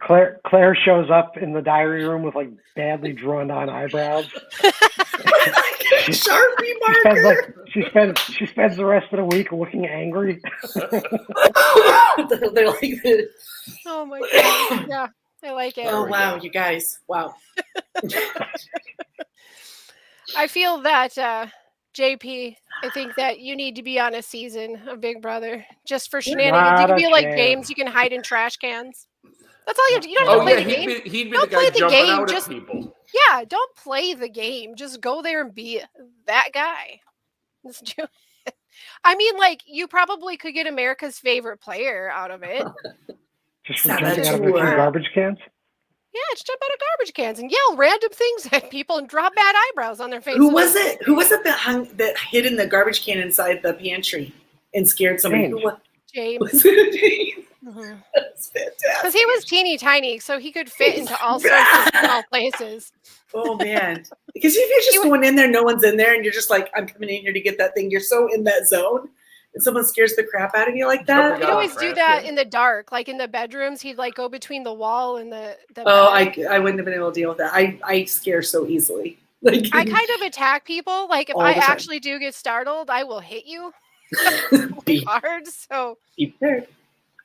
Claire shows up in the diary room with like badly drawn on eyebrows. Sharpie marker. She spends the rest of the week looking angry. They're like, oh my god. Yeah, I like it. oh wow, you guys, wow. I feel that JP, I think that you need to be on a season of Big Brother just for shenanigans. You Not can a be like chance. James. You can hide in trash cans. That's all you have to. You don't have Oh to play yeah, the game. he'd be Don't the guy play the jumping game, out just- at people. Yeah, don't play the game. Just go there and be that guy. Just do it. I mean, like, you probably could get America's favorite player out of it. Just for Not jumping out of a sure. few garbage cans. Yeah, just jump out of garbage cans and yell random things at people and draw bad eyebrows on their faces. Who was it? Who was it that hid in the garbage can inside the pantry and scared somebody? James. Who was James. was it? James? Because That's fantastic. he was teeny tiny, so he could fit into all sorts of small places. Oh man, because if you're just going in there, no one's in there, and you're just like, I'm coming in here to get that thing. You're so in that zone, and someone scares the crap out of you like that. He'd always do that in the dark, like in the bedrooms. He'd like go between the wall and the Oh, bed. I wouldn't have been able to deal with that. I scare so easily. Like I kind of attack people. Like if All I the time. actually do get startled, I will hit you be hard. So prepared.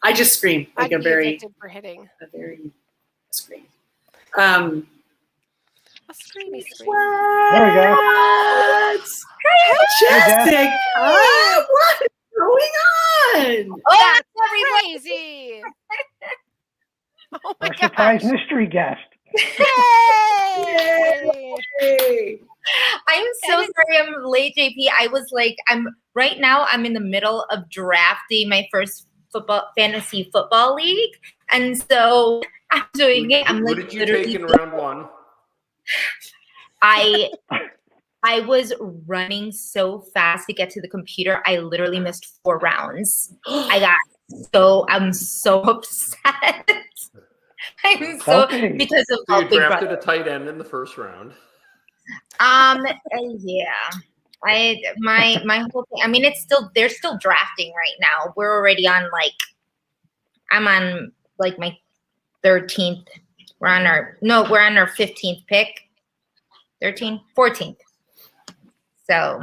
I just scream like I'd a be very addicted for hitting. scream. A screamy scream. There we go. Majestic. What is going on? Oh, That's everybody. crazy. Oh my Our surprise gosh. mystery guest. Yay! Hey. I'm so sorry I'm late, JP. I'm right now I'm in the middle of drafting my first fantasy football league. And so I'm doing it. I'm Who like did you literally take in round one? I was running so fast to get to the computer. I literally missed 4 rounds. I'm so upset. I'm so Okay. because of So all you Big drafted Brother. a tight end in the first round. Yeah. My whole thing. I mean, they're still drafting right now. We're already on I'm on my 13th. We're on our 15th pick. 14th. So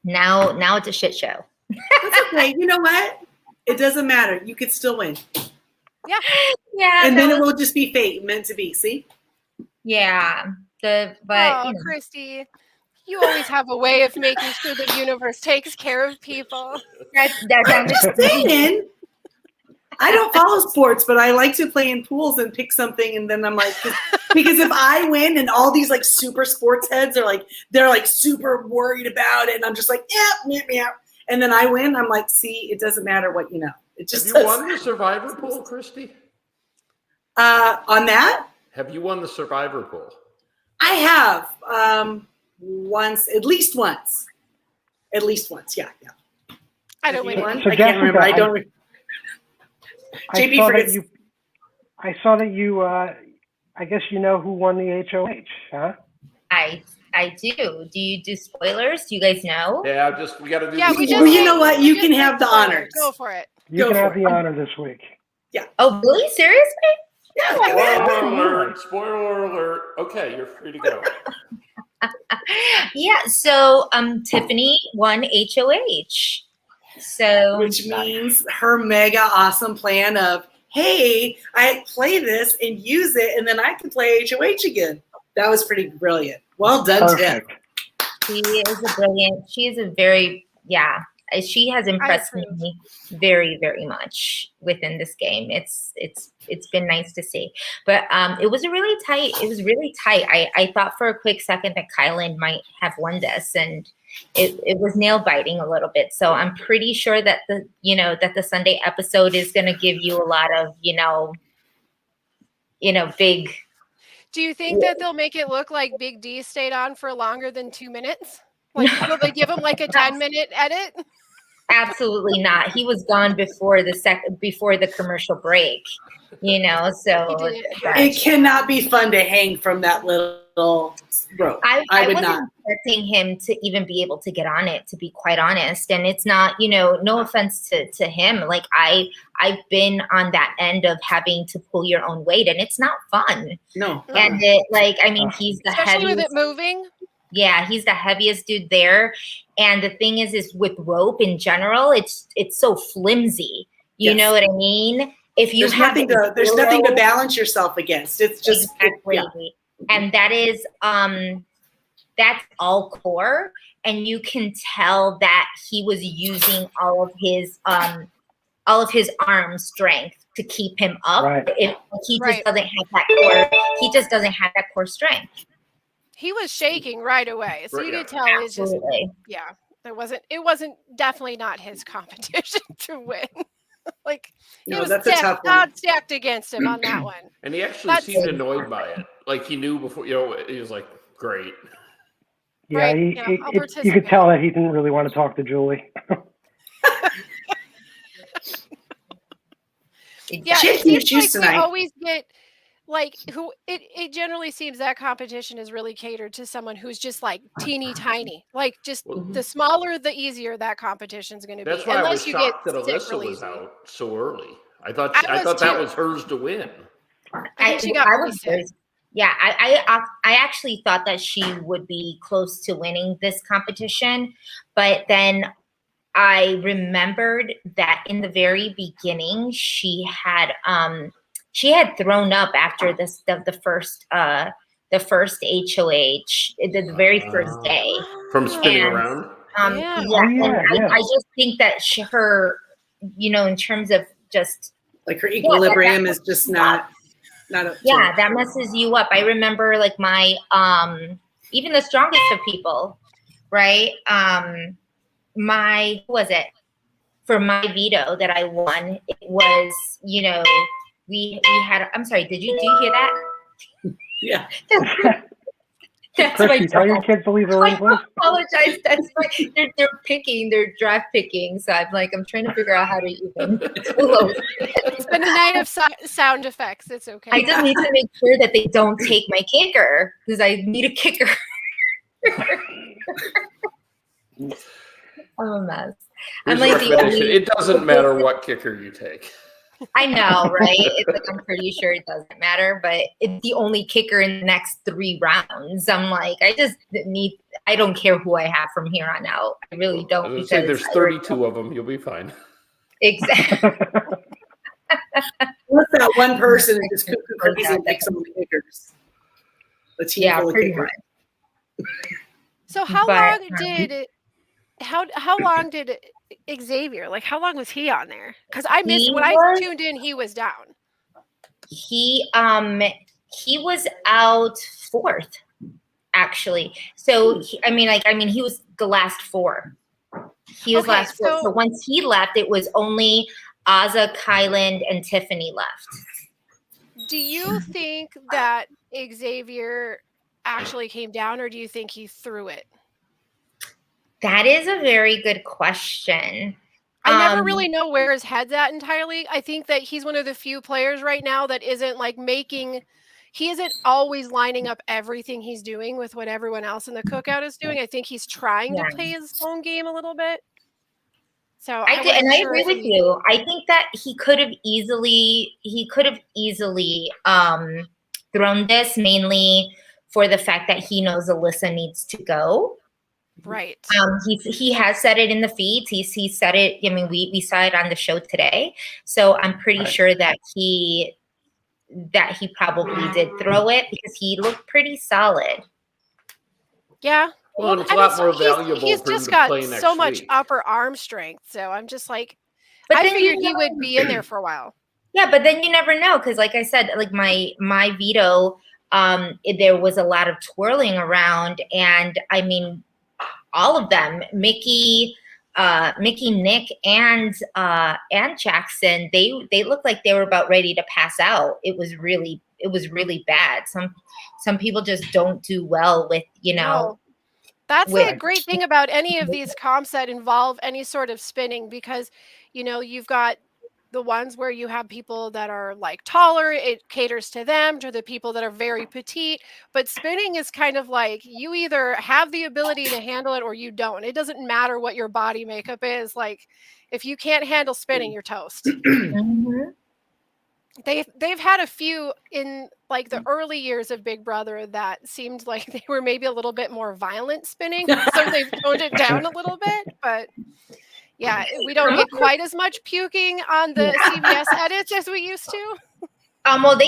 now it's a shit show. That's okay. You know what? It doesn't matter. You could still win. Yeah. And then it will just be fate, meant to be. See? Yeah. Oh, But Christy, you always have a way of making sure the universe takes care of people. I'm just saying. I don't follow sports, but I like to play in pools and pick something, and then I'm like, because if I win and all these like super sports heads are like, they're like super worried about it, and I'm just like, yeah, and then I win, I'm like, see, it doesn't matter what you know. It just Have you won the Survivor pool, Christy? On that, Have you won the Survivor pool? I have once, at least once, yeah. I Have don't you win. won? So I can't remember. Jessica, I don't. JP forgets. I saw that you. I guess you know who won the HOH, huh? I do. Do you do spoilers? Do you guys know? Yeah, we got to do. Yeah, this we one. just. Well, you know what? You we can just have the spoilers. honors. Go for it. You Go can have for the it. honor this week. Oh, really? Seriously? Yeah, Spoiler alert! Spoiler alert! Okay, you're free to go. Yeah. So Tiffany won HOH. So which means her mega awesome plan of, hey, I play this and use it, and then I can play HOH again. That was pretty brilliant. Well done, Tiff. Perfect. she is a very, she has impressed approve. me very, very much within this game. It's been nice to see. But it was really tight. I thought for a quick second that Kylan might have won this, and it was nail biting a little bit. So I'm pretty sure that the Sunday episode is gonna give you a lot of, big. Do you think that they'll make it look like Big D stayed on for longer than 2 minutes? Like, will they give him like a 10-minute edit? Absolutely not. He was gone before the commercial break. So He did. It cannot be fun to hang from that little rope. I would wasn't not. expecting him to even be able to get on it, to be quite honest. And it's not, no offense to him. Like I've been on that end of having to pull your own weight, and it's not fun. No. And he's the Especially with heaviest. it moving. Yeah, he's the heaviest dude there. And the thing is with rope in general, it's so flimsy. You know what I mean? If you there's nothing to balance yourself against. It's just exactly. yeah. And that is that's all core, and you can tell that he was using all of his arm strength to keep him up. Right. If he just doesn't have that core, he just doesn't have that core strength. He was shaking right away, so you could tell it's just it wasn't definitely not his competition to win. Like it was that's a tough one. odds stacked against him on that one. And he actually seemed annoyed by it. Like he knew before, he was like, great. Yeah, Right, you could tell that he didn't really want to talk to Julie. Yeah, Chick, it you seems choose like we tonight. always get it generally seems that competition is really catered to someone who's just like teeny tiny. Like just the smaller the easier that competition's going to be. That's why I was Unless you get shocked that sick Alyssa really was easy. out so early. I thought I was that too. was hers to win. I think she got pretty sick. Yeah, I actually thought that she would be close to winning this competition, but then I remembered that in the very beginning she had thrown up after the first HOH, the very first day From spinning around. I just think that her, in terms of just like her equilibrium is just not that messes you up. I remember like my even the strongest of people, right? Who was it? For my veto that I won, it was, we had, I'm sorry, do you hear that? Yeah. That's Christy, tell your kids to leave the room, please. I apologize. That's they're draft picking. So I'm trying to figure out how to even close. It's been a night of sound effects. It's okay. I just need to make sure that they don't take my kicker because I need a kicker. I'm a mess. It doesn't matter what kicker you take. I know, right? It's like I'm pretty sure it doesn't matter, but it's the only kicker in the next 3 rounds. I'm like, I don't care who I have from here on out. I really don't. I was gonna say there's 32 of them. You'll be fine. Exactly. What's that one person who just cuckoo crazy and picks all the kickers? The team full of kickers. So how long did Xavier, like how long was he on there? Because I missed when I tuned in, he was down. He was out 4th, actually. So he was the last 4. He was last 4. So once he left, it was only Azah, Kyland, and Tiffany left. Do you think that Xavier actually came down, or do you think he threw it? That is a very good question. I never really know where his head's at entirely. I think that he's one of the few players right now that isn't like he isn't always lining up everything he's doing with what everyone else in the cookout is doing. I think he's trying to play his own game a little bit. So I agree with you. I think that he could have easily thrown this, mainly for the fact that he knows Alyssa needs to go. Right. He has said it in the feeds. He said it. I mean, we saw it on the show today. So I'm pretty sure that he probably did throw it because he looked pretty solid. Yeah. Well, it's a lot more valuable. He's for him just to got play next so much week. upper arm strength. So I'm just like, but I figured he would be in there for a while. Yeah, but then you never know because, like I said, like my veto, there was a lot of twirling around, and I mean, all of them, Mickey, Nick, and Jackson, they looked like they were about ready to pass out. It was really bad. Some people just don't do well with That's With- the great thing about any of these comps that involve any sort of spinning, because you've got the ones where you have people that are like taller, it caters to them, to the people that are very petite. But spinning is kind of like you either have the ability to handle it or you don't. It doesn't matter what your body makeup is. Like if you can't handle spinning, you're toast. Mhm. They've had a few in like the early years of Big Brother that seemed like they were maybe a little bit more violent spinning, so they've toned it down a little bit. But yeah, we don't get quite as much puking on the CBS edits as we used to. Well,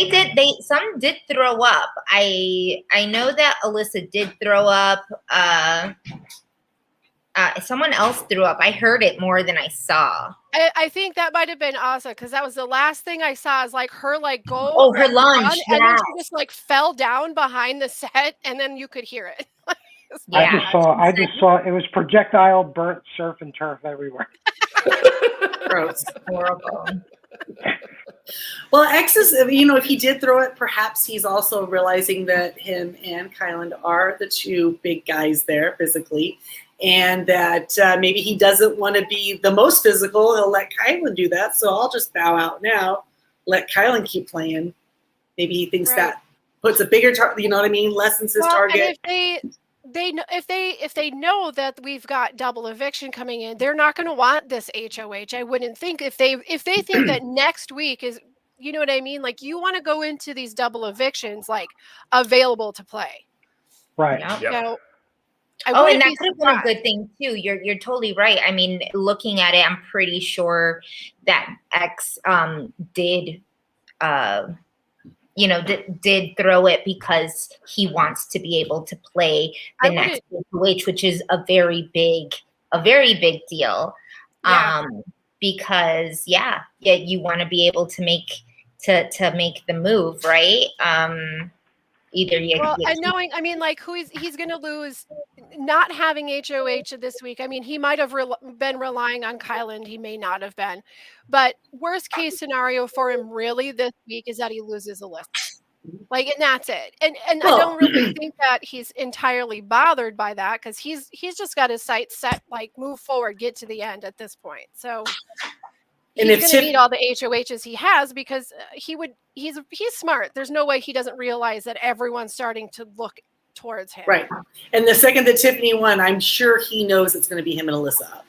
some did throw up. I know that Alyssa did throw up. Someone else threw up. I heard it more than I saw. I think that might have been Asa, because that was the last thing I saw is like her like go. Oh, her like, lunge, run, and then yes. she just like fell down behind the set, and then you could hear it. I just saw it was projectile burnt surf and turf everywhere. Gross. Horrible. Well, X is, if he did throw it, perhaps he's also realizing that him and Kyland are the two big guys there physically, and that maybe he doesn't want to be the most physical. He'll let Kyland do that. So I'll just bow out now, let Kyland keep playing. Maybe he thinks that puts a bigger target, you know what I mean? Lessens his target. And if they know that we've got double eviction coming in, they're not going to want this HOH. I wouldn't think if they think that next week is, you know what I mean? Like you want to go into these double evictions like available to play. Right. Yep. So, and that could have been a good thing too. You're totally right. I mean, looking at it, I'm pretty sure that X did throw it because he wants to be able to play the next HOH, which is a very big deal. Yeah. Because you want to be able to make the move, right? And knowing, I mean, like he's going to lose, not having HOH this week. I mean, he might have been relying on Kyland. He may not have been, but worst case scenario for him really this week is that he loses Alyssa. Like, and that's it. And I don't really think that he's entirely bothered by that, because he's just got his sights set, like move forward, get to the end at this point. So he's going to need all the HOHs he has, because he's smart. There's no way he doesn't realize that everyone's starting to look towards him. Right. And the second that Tiffany won, I'm sure he knows it's going to be him and Alyssa up.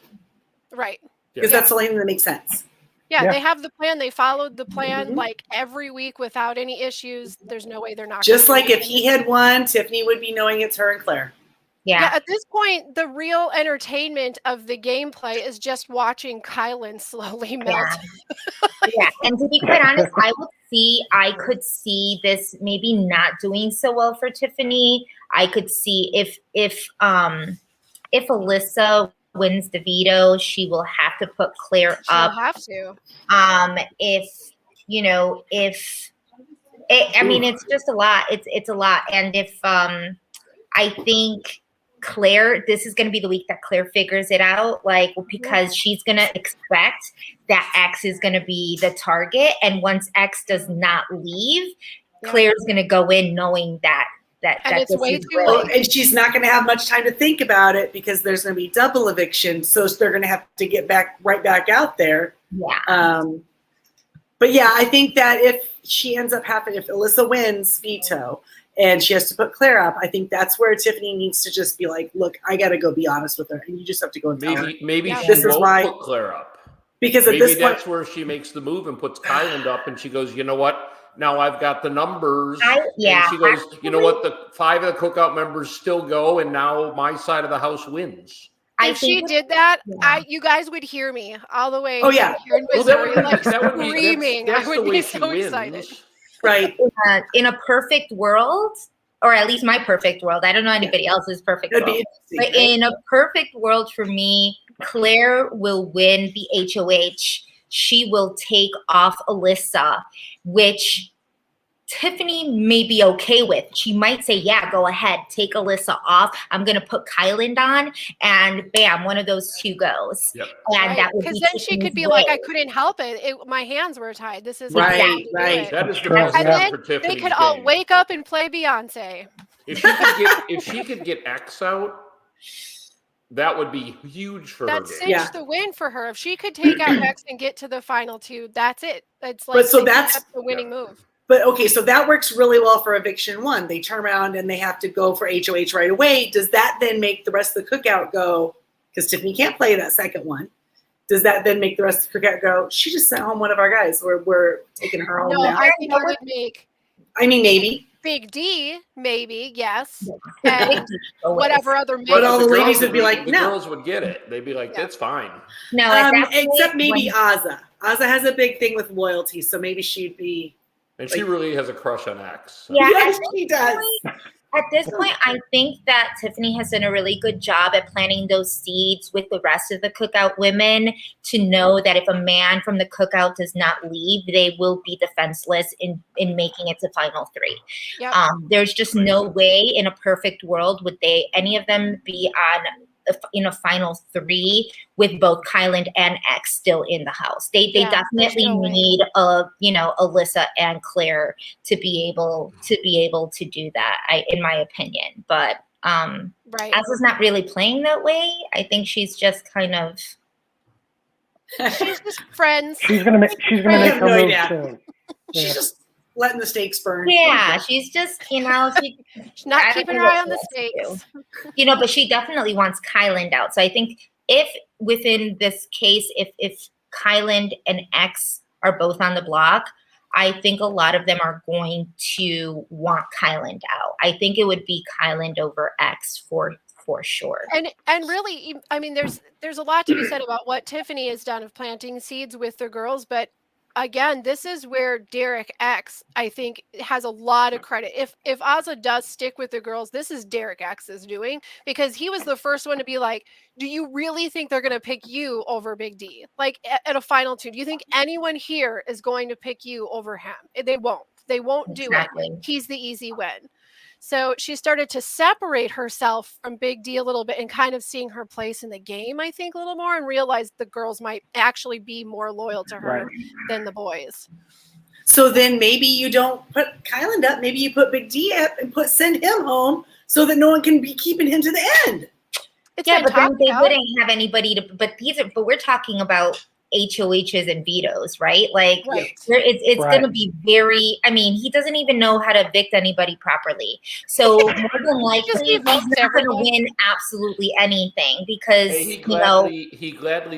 Right. Because that's the only thing that makes sense. Yeah, they have the plan. They followed the plan like every week without any issues. There's no way they're not. Just like if he had won, Tiffany would be knowing it's her and Claire. Yeah. At this point, the real entertainment of the gameplay is just watching Kyland slowly melt. Yeah. And to be quite honest, I could see this maybe not doing so well for Tiffany. I could see if Alyssa wins the veto, she will have to put Claire up. She'll have to. It's just a lot. It's a lot. And if I think Claire, this is going to be the week that Claire figures it out, like, because she's going to expect that X is going to be the target. And once X does not leave, Claire's going to go in knowing that it's way too late. And she's not going to have much time to think about it, because there's going to be double eviction. So they're going to have to get right back out there. Yeah. But yeah, I think that if she ends up if Alyssa wins veto and she has to put Claire up, I think that's where Tiffany needs to just be like, look, I got to go be honest with her. And you just have to go and tell her. Maybe she won't put Claire up. Because at this point, that's where she makes the move and puts Kyland up, and she goes, you know what? Now I've got the numbers. And she goes, you know what? The 5 of the cookout members still go, and now my side of the house wins. If she did that, you guys would hear me all the way. Oh yeah, here in Missouri, screaming. I would be so excited. Right. In a perfect world, or at least my perfect world, I don't know anybody else's perfect world, but in a perfect world for me, Claire will win the HOH. She will take off Alyssa, which Tiffany may be okay with. She might say, yeah, go ahead, take Alyssa off. I'm going to put Kyland on, and bam, one of those two goes. Yep. And that would be then she could be like, I couldn't help it. My hands were tied. This is right. That is the best and for then Tiffany's they could all game. wake up and play Beyonce. If she could get X out, That would be huge for her That game. cinched Yeah. the win for her. If she could take out X and get to the final two, that's it. It's like But so I think that's- the winning move. But okay, so that works really well for eviction one. They turn around and they have to go for HOH right away. Does that then make the rest of the cookout go? Because Tiffany can't play that second one. Does that then make the rest of the cookout go? She just sent home one of our guys. We're taking her home No, now. I think it would make I mean, maybe. Big D, maybe, yes. Yeah. And whatever other But male. all the girls ladies would be like, the no. girls would get it. They'd be like, Yeah. "It's fine." No, at that point, Except maybe when- Azza. Azza has a big thing with loyalty, so maybe she'd be. And she Like- really has a crush on X. So. Yeah, Yes, at this she does. point- At this point, I think that Tiffany has done a really good job at planting those seeds with the rest of the cookout women to know that if a man from the cookout does not leave, they will be defenseless in making it to final three. Yep. There's just no way in a perfect world would any of them be on in a final three with both Kyland and X still in the house. They Yeah, there's definitely no way. need Alyssa and Claire to be able to do that, in my opinion. But Right. Azza's not really playing that way. I think she's just kind of She's just friends. She's gonna make I her have no move idea. soon. She's Yeah. just letting the stakes burn. yeah, she's just She's I not don't keeping know her what eye on the she wants stakes. but she definitely wants Kyland out. So I think if within this case, if Kyland and X are both on the block, I think a lot of them are going to want Kyland out. I think it would be Kyland over X for sure. And really, I mean, there's a lot to be said about what Tiffany has done of planting seeds with the girls, but again, this is where Derek X, I think, has a lot of credit. If Azza does stick with the girls, this is Derek X's doing, because he was the first one to be like, do you really think they're going to pick you over Big D? Like at a final two, do you think anyone here is going to pick you over him? They won't. They won't do Exactly. it. He's the easy win. So she started to separate herself from Big D a little bit and kind of seeing her place in the game, I think, a little more, and realized the girls might actually be more loyal to her Right. than the boys. So then maybe you don't put Kyland up. Maybe you put Big D up and send him home so that no one can be keeping him to the end. It's Yeah, been but then talked they about. wouldn't have anybody to. But we're talking about HOHs and vetoes, right? Like Right. it's Right. going to be very. I mean, he doesn't even know how to evict anybody properly. So more than likely, he's evotes not going to everyone. win absolutely anything because Hey, he gladly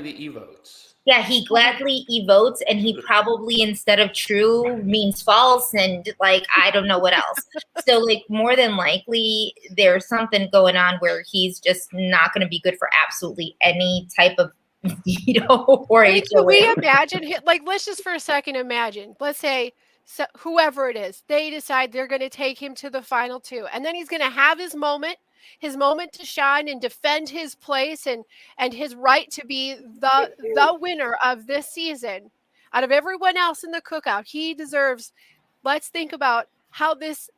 the votes. yeah, he gladly votes, and he probably instead of true means false, and like I don't know what else. So like more than likely, there's something going on where he's just not going to be good for absolutely any type of veto or Like, can we HOA. imagine, like, let's just for a second imagine, let's say whoever it is, they decide they're going to take him to the final two, and then he's going to have his moment to shine and defend his place and his right to be the winner of this season. Out of everyone else in the cookout, he deserves. Let's think about how this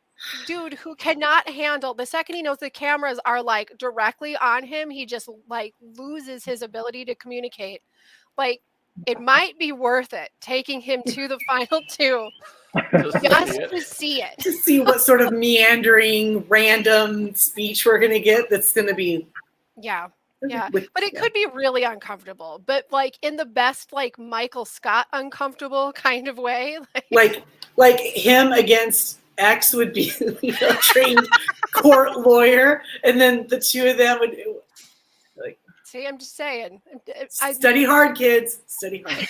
dude who cannot handle the second he knows the cameras are like directly on him, he just like loses his ability to communicate. Like, it might be worth it taking him to the final two Just to just see it. to see it. To see what sort of meandering, random speech we're going to get that's going to be. Yeah. Yeah. with- But it could be really uncomfortable, but like in the best, like Michael Scott uncomfortable kind of way. like him against X would be a trained court lawyer, and then the two of them would See, I'm just saying. study hard, kids. Study hard.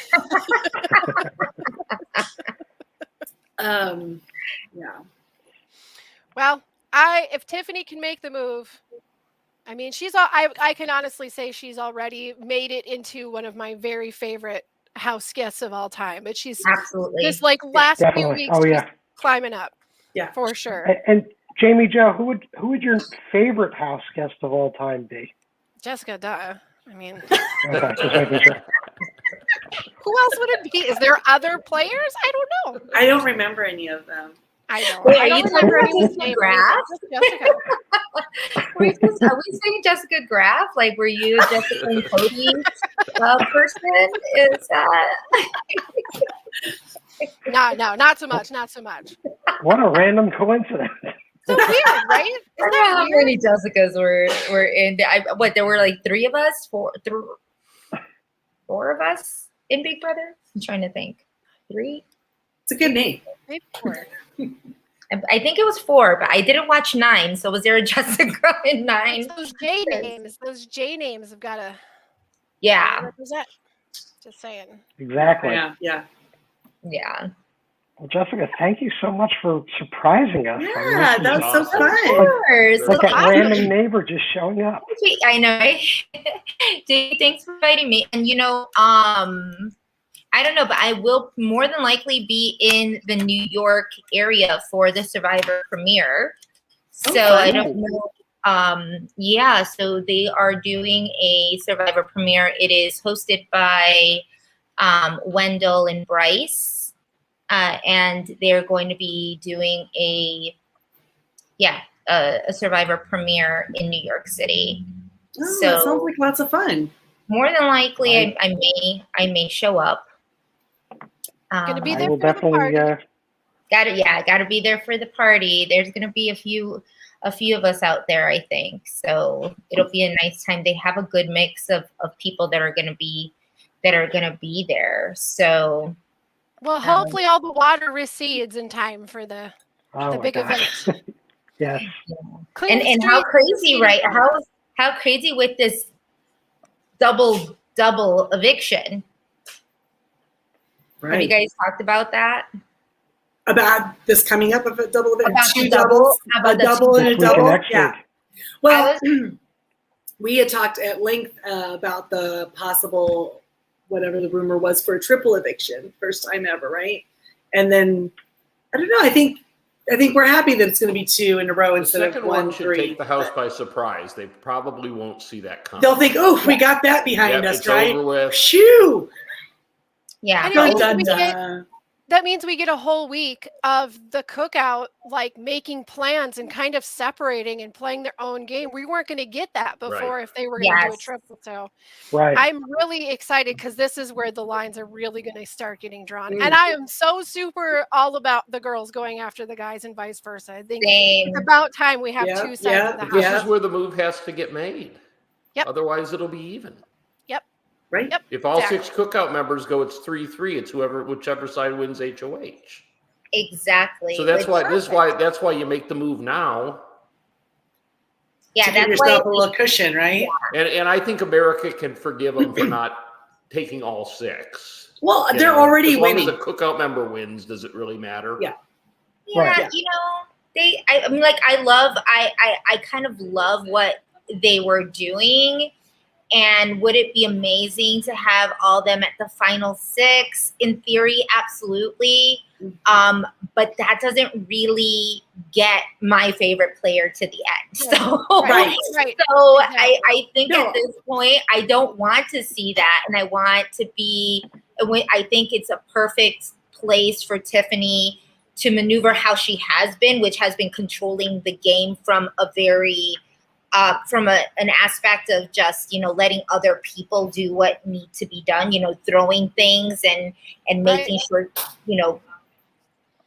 Yeah. Well, if Tiffany can make the move, I mean, I can honestly say she's already made it into one of my very favorite house guests of all time. But she's Absolutely. just like last few Definitely. weeks, Oh she's yeah. climbing up. Yeah. For sure. And Jamie Joe, who would your favorite house guest of all time be? Jessica, duh. I mean, Okay, just making sure. who else would it be? Is there other players? I don't know. I don't remember any of them. I don't. Wait, I are don't you remember talking about anyone's Jessica name. Graff? Jessica. Are we saying Jessica Graff? Like, were you a Jessica and Cody person? Is No, not so much. Not so much. What a random coincidence. So weird, right? I don't know how many Jessicas were in. There were like three of us, four of us in Big Brother. I'm trying to think. Three? It's a good name. Maybe 4. I think it was 4, but I didn't watch 9. So was there a Jessica in 9? It's those J names. Those J names have got to Yeah. represent. Just saying. Exactly. Yeah. Yeah. Well, Jessica, thank you so much for surprising us. Yeah, that was so Of fun. course. Like that Awesome. random neighbor just showing up. I know. Right? Thanks for inviting me. And I don't know, but I will more than likely be in the New York area for the Survivor premiere. Oh, So fun. I don't know. Yeah, so they are doing a Survivor premiere. It is hosted by Wendell and Bryce. And they're going to be doing a Survivor premiere in New York City. Oh, that sounds like lots of fun. More than likely, I may show up. Gonna be I there will for the definitely. party. Gotta be there for the party. There's gonna be a few of us out there, I think. So it'll be a nice time. They have a good mix of people that are gonna be there. So Well, hopefully all the water recedes in time for the Oh my big gosh. event. Yes. Clean and how streets, crazy, clean right? streets. How crazy with this double eviction. Right. Have you guys talked about that? About this coming up of a double event? About Two the double- doubles? about A the double two and a This week and double? next Yeah. week. Well, we had talked at length about the possible, whatever the rumor was, for a triple eviction, first time ever, right? And then, I don't know, I think we're happy that it's going to be 2 in a row The instead of second 1, one should 3. take the house by surprise. They probably won't see that coming. They'll think, oh, we got that behind Yep, us, it's right? over with. Shoo! Yeah. And Dun, means dun, we get- dun. That means we get a whole week of the cookout, like making plans and kind of separating and playing their own game. We weren't going to get that before if they were going to do a Yes. triple. So Right. I'm really excited because this is where the lines are really going to start getting drawn. Mm. And I am so super all about the girls going after the guys and vice versa. I think Same. it's about time we have Yeah, 2 sides yeah, of the But house. this is where the move has to get made. Yep. Otherwise, it'll be even. Right? Yep. If all Exactly. 6 cookout members go, it's 3-3. It's whichever side wins HOH. Exactly. So that's Which- that's why you make the move now. Yeah, To give that's why yourself a little cushion, right? And I think America can forgive them for not taking all 6. Well, You they're know, already as long winning. as a cookout member wins, does it really matter? Yeah. Yeah, Right. I mean, like, I kind of love what they were doing. And would it be amazing to have all them at the final 6? In theory, absolutely. But that doesn't really get my favorite player to the end. So, Right. Right. so Exactly. I think No. at this point, I don't want to see that. And I want to be, I think it's a perfect place for Tiffany to maneuver how she has been, which has been controlling the game from a very, an aspect of just, letting other people do what need to be done, throwing things and making sure,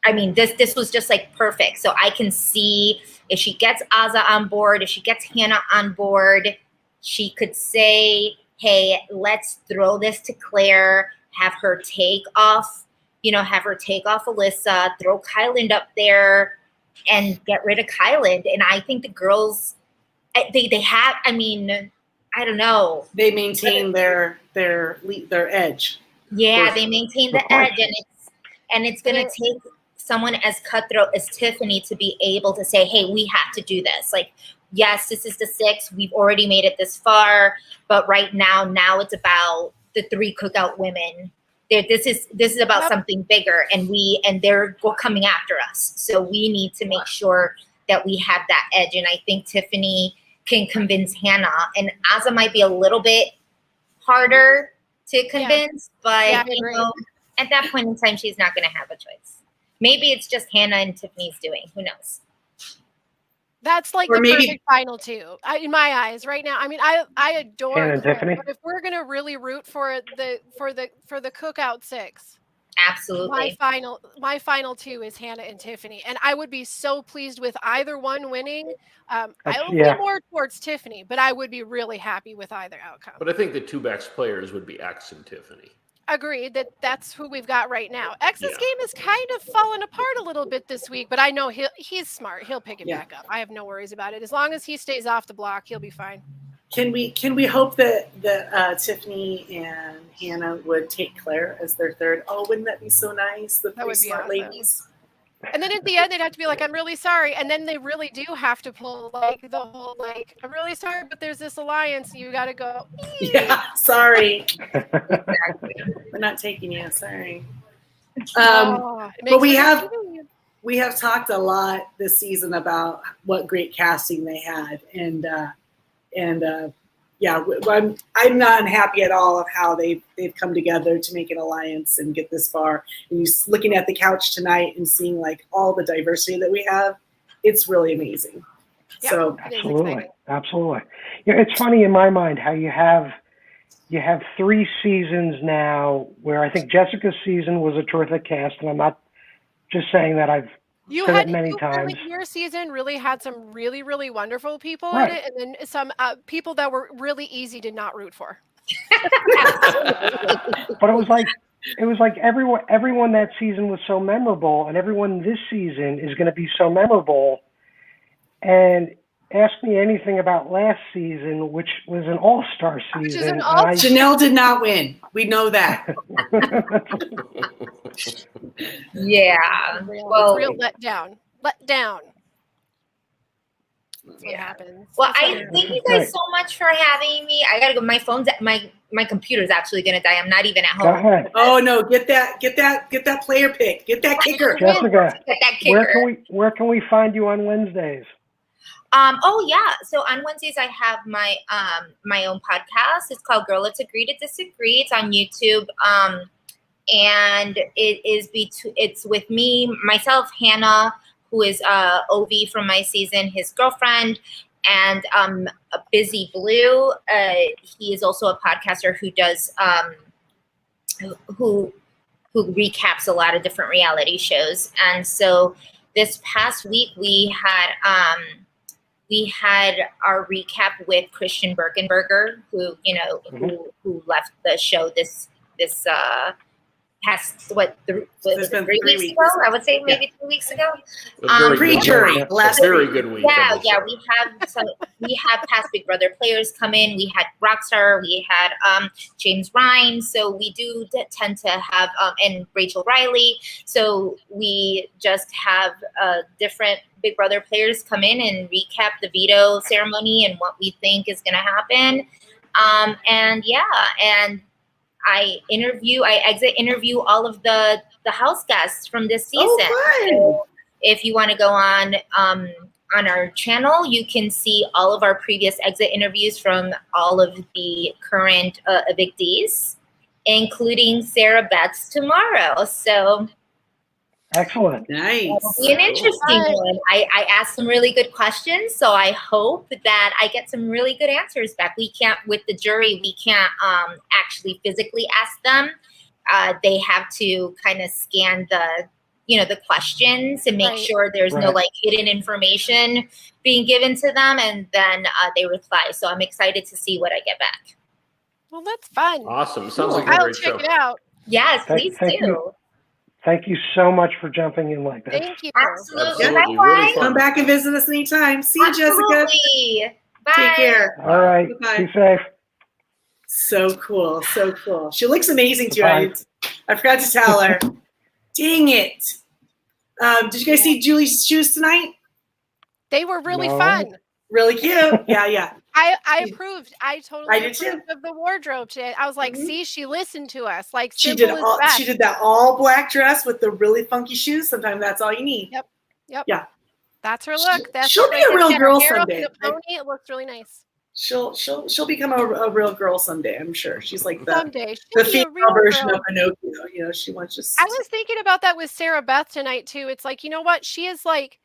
I mean, this was just like perfect. So I can see if she gets Azah on board, if she gets Hannah on board, she could say, hey, let's throw this to Claire, have her take off Alyssa, throw Kyland up there and get rid of Kyland. And I think the girls, they have, I mean, I don't know. They maintain their edge. Yeah, Of they maintain Of the course. edge, and it's going to take someone as cutthroat as Tiffany to be able to say, hey, we have to do this. Like, yes, this is the 6. We've already made it this far, but right now it's about the 3 cookout women. This is about something bigger, and they're coming after us. So we need to make sure that we have that edge. And I think Tiffany can convince Hannah, and Azah might be a little bit harder to convince, but Yeah, I agree. at that point in time, she's not going to have a choice. Maybe it's just Hannah and Tiffany's doing. Who knows? That's like Or the maybe- perfect final 2 in my eyes right now. I mean, I adore Hannah and Claire, Tiffany? but if we're gonna really root for the cookout 6, Absolutely. My final two is Hannah and Tiffany, and I would be so pleased with either one winning. I would yeah. lean more towards Tiffany, but I would be really happy with either outcome. But I think the two best players would be X and Tiffany. Agreed that that's who we've got right now. X's Yeah. game is kind of fallen apart a little bit this week, but I know he's smart. He'll pick it Yeah. back up. I have no worries about it. As long as he stays off the block, he'll be fine. Can we hope that Tiffany and Hannah would take Claire as their third? Oh, wouldn't that be so nice? The That three would be smart awesome. ladies. And then at the end, they'd have to be like, "I'm really sorry," and then they really do have to pull like the whole like, "I'm really sorry, but there's this alliance. You got to go." Yeah, sorry, Exactly. we're not taking you. Sorry. It but makes we it have- easy. We have talked a lot this season about what great casting they had, and yeah, I'm not unhappy at all of how they've come together to make an alliance and get this far. And you looking at the couch tonight and seeing like all the diversity that we have, it's really amazing. Yeah. So It is Absolutely, exciting. absolutely. Yeah, it's funny in my mind how you have 3 seasons now where I think Jessica's season was a terrific cast, and I'm not just saying that. I've You said had it many you times. Really, your season really had some really, really wonderful people Right. in it, and then some people that were really easy to not root for. But it was like everyone that season was so memorable, and everyone this season is going to be so memorable. And ask me anything about last season, which was an all-star season. Which is an and all-star- Janelle did not win. We know that. Yeah. Real, Well, real let down. Let down. That's what Yeah. happens. Well, That's what I happens. thank you guys so much for having me. I gotta go. My phone's my computer's actually gonna die. I'm not even at Go home. ahead, Oh no, get that player pick. Get that kicker. Jessica. Get that kicker. Where can we find you on Wednesdays? Oh yeah. So on Wednesdays I have my my own podcast. It's called Girl Let's Agree to Disagree. It's on YouTube. And it's with me, myself, Hannah, who is OV from my season, his girlfriend, and Busy Blue. He is also a podcaster who does who recaps a lot of different reality shows. And so this past week we had our recap with Christian Birkenberger, who who left the show this past It's been 3 3 weeks weeks. ago? I would say maybe 3 weeks ago. A very Pre-jury, good- last a very week. good week. Yeah, I would yeah. say. We have past Big Brother players come in. We had Rockstar. We had James Ryan. So we do tend to have and Rachel Riley. So we just have different Big Brother players come in and recap the veto ceremony and what we think is going to happen. And I exit interview all of the house guests from this season. Oh, fun. So if you want to go on our channel, you can see all of our previous exit interviews from all of the current evictees, including Sarah Beth's tomorrow. So Excellent. Nice. it'll be an interesting one. I asked some really good questions, so I hope that I get some really good answers back. We can't, with the jury, we can't actually physically ask them. They have to kind of scan the questions and make Right. sure there's no Right. like hidden information being given to them, and then they reply. So I'm excited to see what I get back. Well, that's fun. Awesome. Sounds Cool. like a I'll great check show. it out. Yes, Thank- please thank do. you. Thank you so much for jumping in like this. Thank you. Absolutely. Absolutely. Bye-bye. Really fun. Come back and visit us anytime. See you, Jessica. Absolutely. Bye. Take care. All right. Bye. Be safe. So cool. So cool. She looks amazing too. Bye. I forgot to tell her. Dang it. Did you guys see Julie's shoes tonight? They were really No. fun. Really cute. Yeah. I approved. I totally I did too. approved of the wardrobe today. I was like, Mhm. see, she listened to us. Like She simple did as all. best. She did that all black dress with the really funky shoes. Sometimes that's all you need. That's her look. That's she'll her be right a there. real She had her girl hair up someday. in a pony. It looks really nice. She'll become a real girl someday. I'm sure. She's like the Someday she'll be a female real version girl. of Pinocchio. You know, she wants just. I was thinking about that with Sarah Beth tonight too. It's like, you know what? She is like,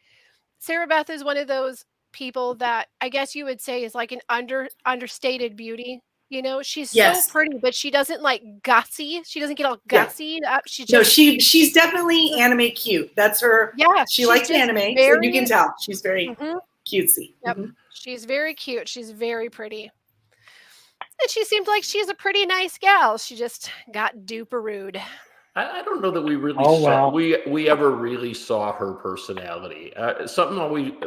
Sarah Beth is one of those people that I guess you would say is like an understated beauty. You know, she's Yes. so pretty, but she doesn't like gutsy. She doesn't get all Yeah. gutsy up. She No, just she's definitely anime cute. That's her. yeah. She she's likes just anime, so you can tell she's very Mhm. cutesy. Yep. Mhm. She's very cute. She's very pretty. And she seems like she's a pretty nice gal. She just got duper rude. I don't know that we really Oh, saw well. we ever really saw her personality. Something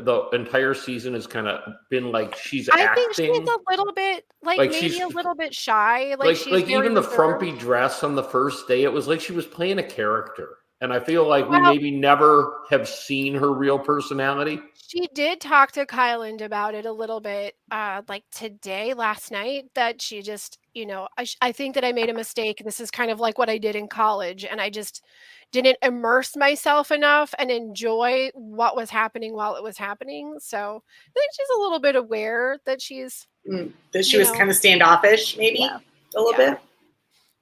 the entire season has kind of been like she's I acting. think she's a little bit like maybe she's a little bit shy. like she's very even the reserved. frumpy dress on the first day. It was like she was playing a character, and I feel like we Well- maybe never have seen her real personality. She did talk to Kyland about it a little bit, like today, last night, that she just, you know, I think that I made a mistake. This is kind of like what I did in college, and I just didn't immerse myself enough and enjoy what was happening while it was happening. So I think she's a little bit aware that she's, That she You was know. kind of standoffish, maybe Yeah. a little Yeah. bit.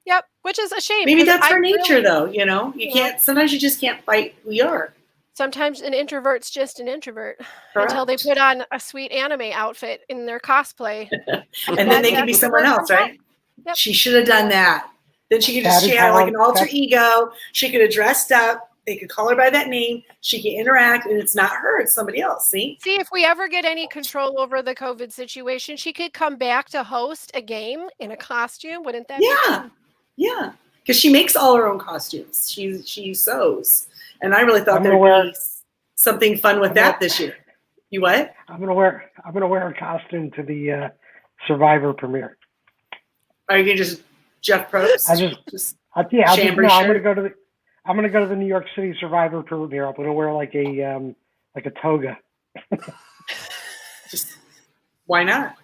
yep, which is a shame. Maybe 'cause that's I her nature, really- though. You know, you Yeah. can't. Sometimes you just can't fight who you are. Sometimes an introvert's just an introvert until they Correct. put on a sweet anime outfit in their cosplay. And then they That- can be that's someone where it else, comes right? Yep. She should have done that. Then she could just That is she had like how- an alter that's- ego. She could have dressed up. They could call her by that name. She could interact, and it's not her; it's somebody else. See? See, if we ever get any control over the COVID situation, she could come back to host a game in a costume. Wouldn't that be Yeah, fun? yeah. Because she makes all her own costumes. She sews, and I really thought I'm there gonna would wear- be something fun with I'm that gonna- this year. You what? I'm gonna wear a costume to the Survivor premiere. Are you gonna just Jeff Probst? I just just I'm Chambray gonna shirt? go to the New York City Survivor premiere. I'm gonna wear like a toga. Just why not?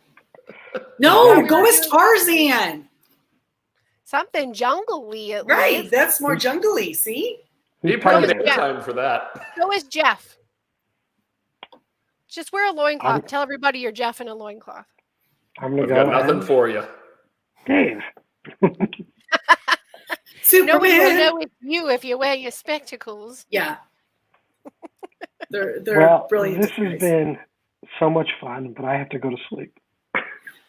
No, Yeah, we go were as doing- Tarzan. Something jungly at Right, least. that's more jungly. See? He Who's probably Tarzan? has Yeah. time for that. Go as Jeff. Just wear a loincloth. I'm- Tell everybody you're Jeff in a loincloth. I'm gonna I've go. got nothing as for you. Dave. Nobody will Superman. know it's you if you wear your spectacles. Yeah. They're Well, brilliant. this has guys. been so much fun, but I have to go to sleep.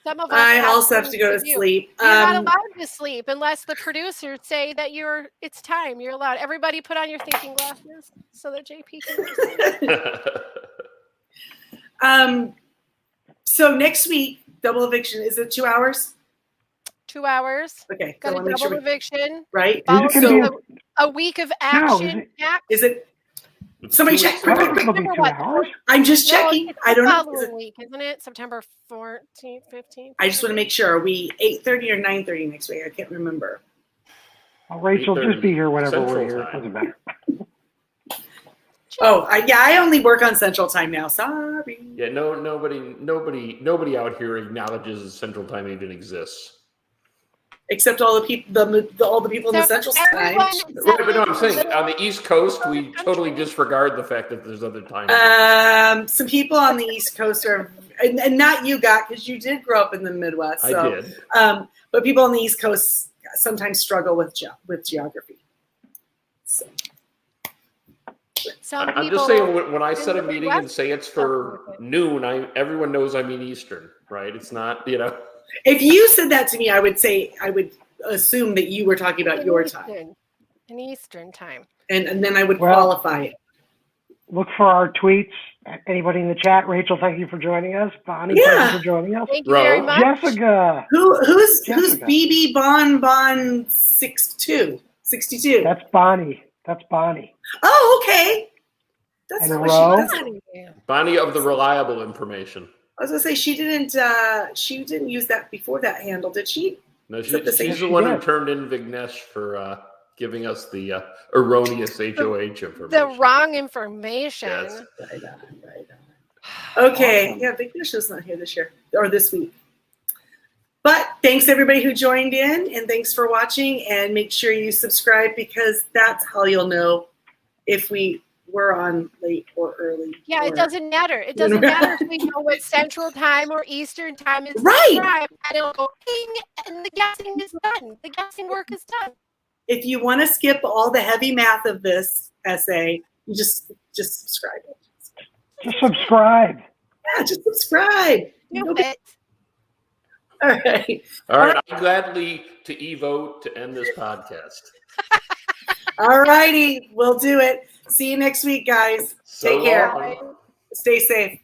Some of us I also have things to go to do. sleep. You're not allowed to sleep unless the producers say that it's time. You're allowed. Everybody put on your thinking glasses so that JP can So next week, double eviction. Is it 2 hours? 2 hours. Okay. Got I a wanna make double sure we- eviction. right? Is it Followed gonna with be a week of No, action. Is it? Somebody check. Quick, quick, quick. It'll be 2 hours. I'm just No, checking. it's I the don't know. Is following it, week, isn't it? September 14th, 15th. I just want to make sure. Are we 8:30 or 9:30 next week? I can't remember. Well, Rachel, just be here whenever Central we're here. It Time. doesn't matter. Oh, I only work on Central Time now. Sorry. Yeah, nobody out here acknowledges that Central Time even exists. Except all the people, all the people in the So Central Time. everyone Right, but no, I'm saying except on the East Coast, we totally disregard the fact that there's other time. Some people on the East Coast are, and not you, Got, because you did grow up in the Midwest. I So, did. but people on the East Coast sometimes struggle with geography. So, some I'm people, just saying when I set a in the meeting and Midwest say it's for noon, everyone knows I mean Eastern, right? It's not, if you said that to me, I would assume that you were talking about your time, in Eastern time. and then I would Well- qualify it. Look for our tweets. Anybody in the chat? Rachel, thank you for joining us. Bonnie, Yeah. thank you for joining us. Thank you very Ro. much. Jessica, Who's Jessica. BB Bon 62? that's Bonnie. That's Bonnie. Oh, okay. That's And not Ro? what she does. Bonnie of the reliable information. I was gonna say she didn't use that before that handle, did she? No, Is it the same? she's the one who did. turned in Vignesh for giving us the erroneous HOH information. The wrong information. Yes. Right on. Okay, Awesome. yeah, Vignesh's not here this year or this week. But thanks everybody who joined in, and thanks for watching. And make sure you subscribe because that's how you'll know if we were on late or early. Yeah, it or- doesn't matter. It doesn't matter if we know what Central Time or Eastern Time is. Right. Subscribe, and it'll go ding, and the guessing is done. The guessing work is done. If you want to skip all the heavy math of this essay, you just subscribe. Just subscribe. Yeah, just subscribe. Do Nobody- it. All right. All right, I'm gladly to e-vote to end this podcast. All righty. We'll do it. See you next week, guys. So Take care. long. Stay safe.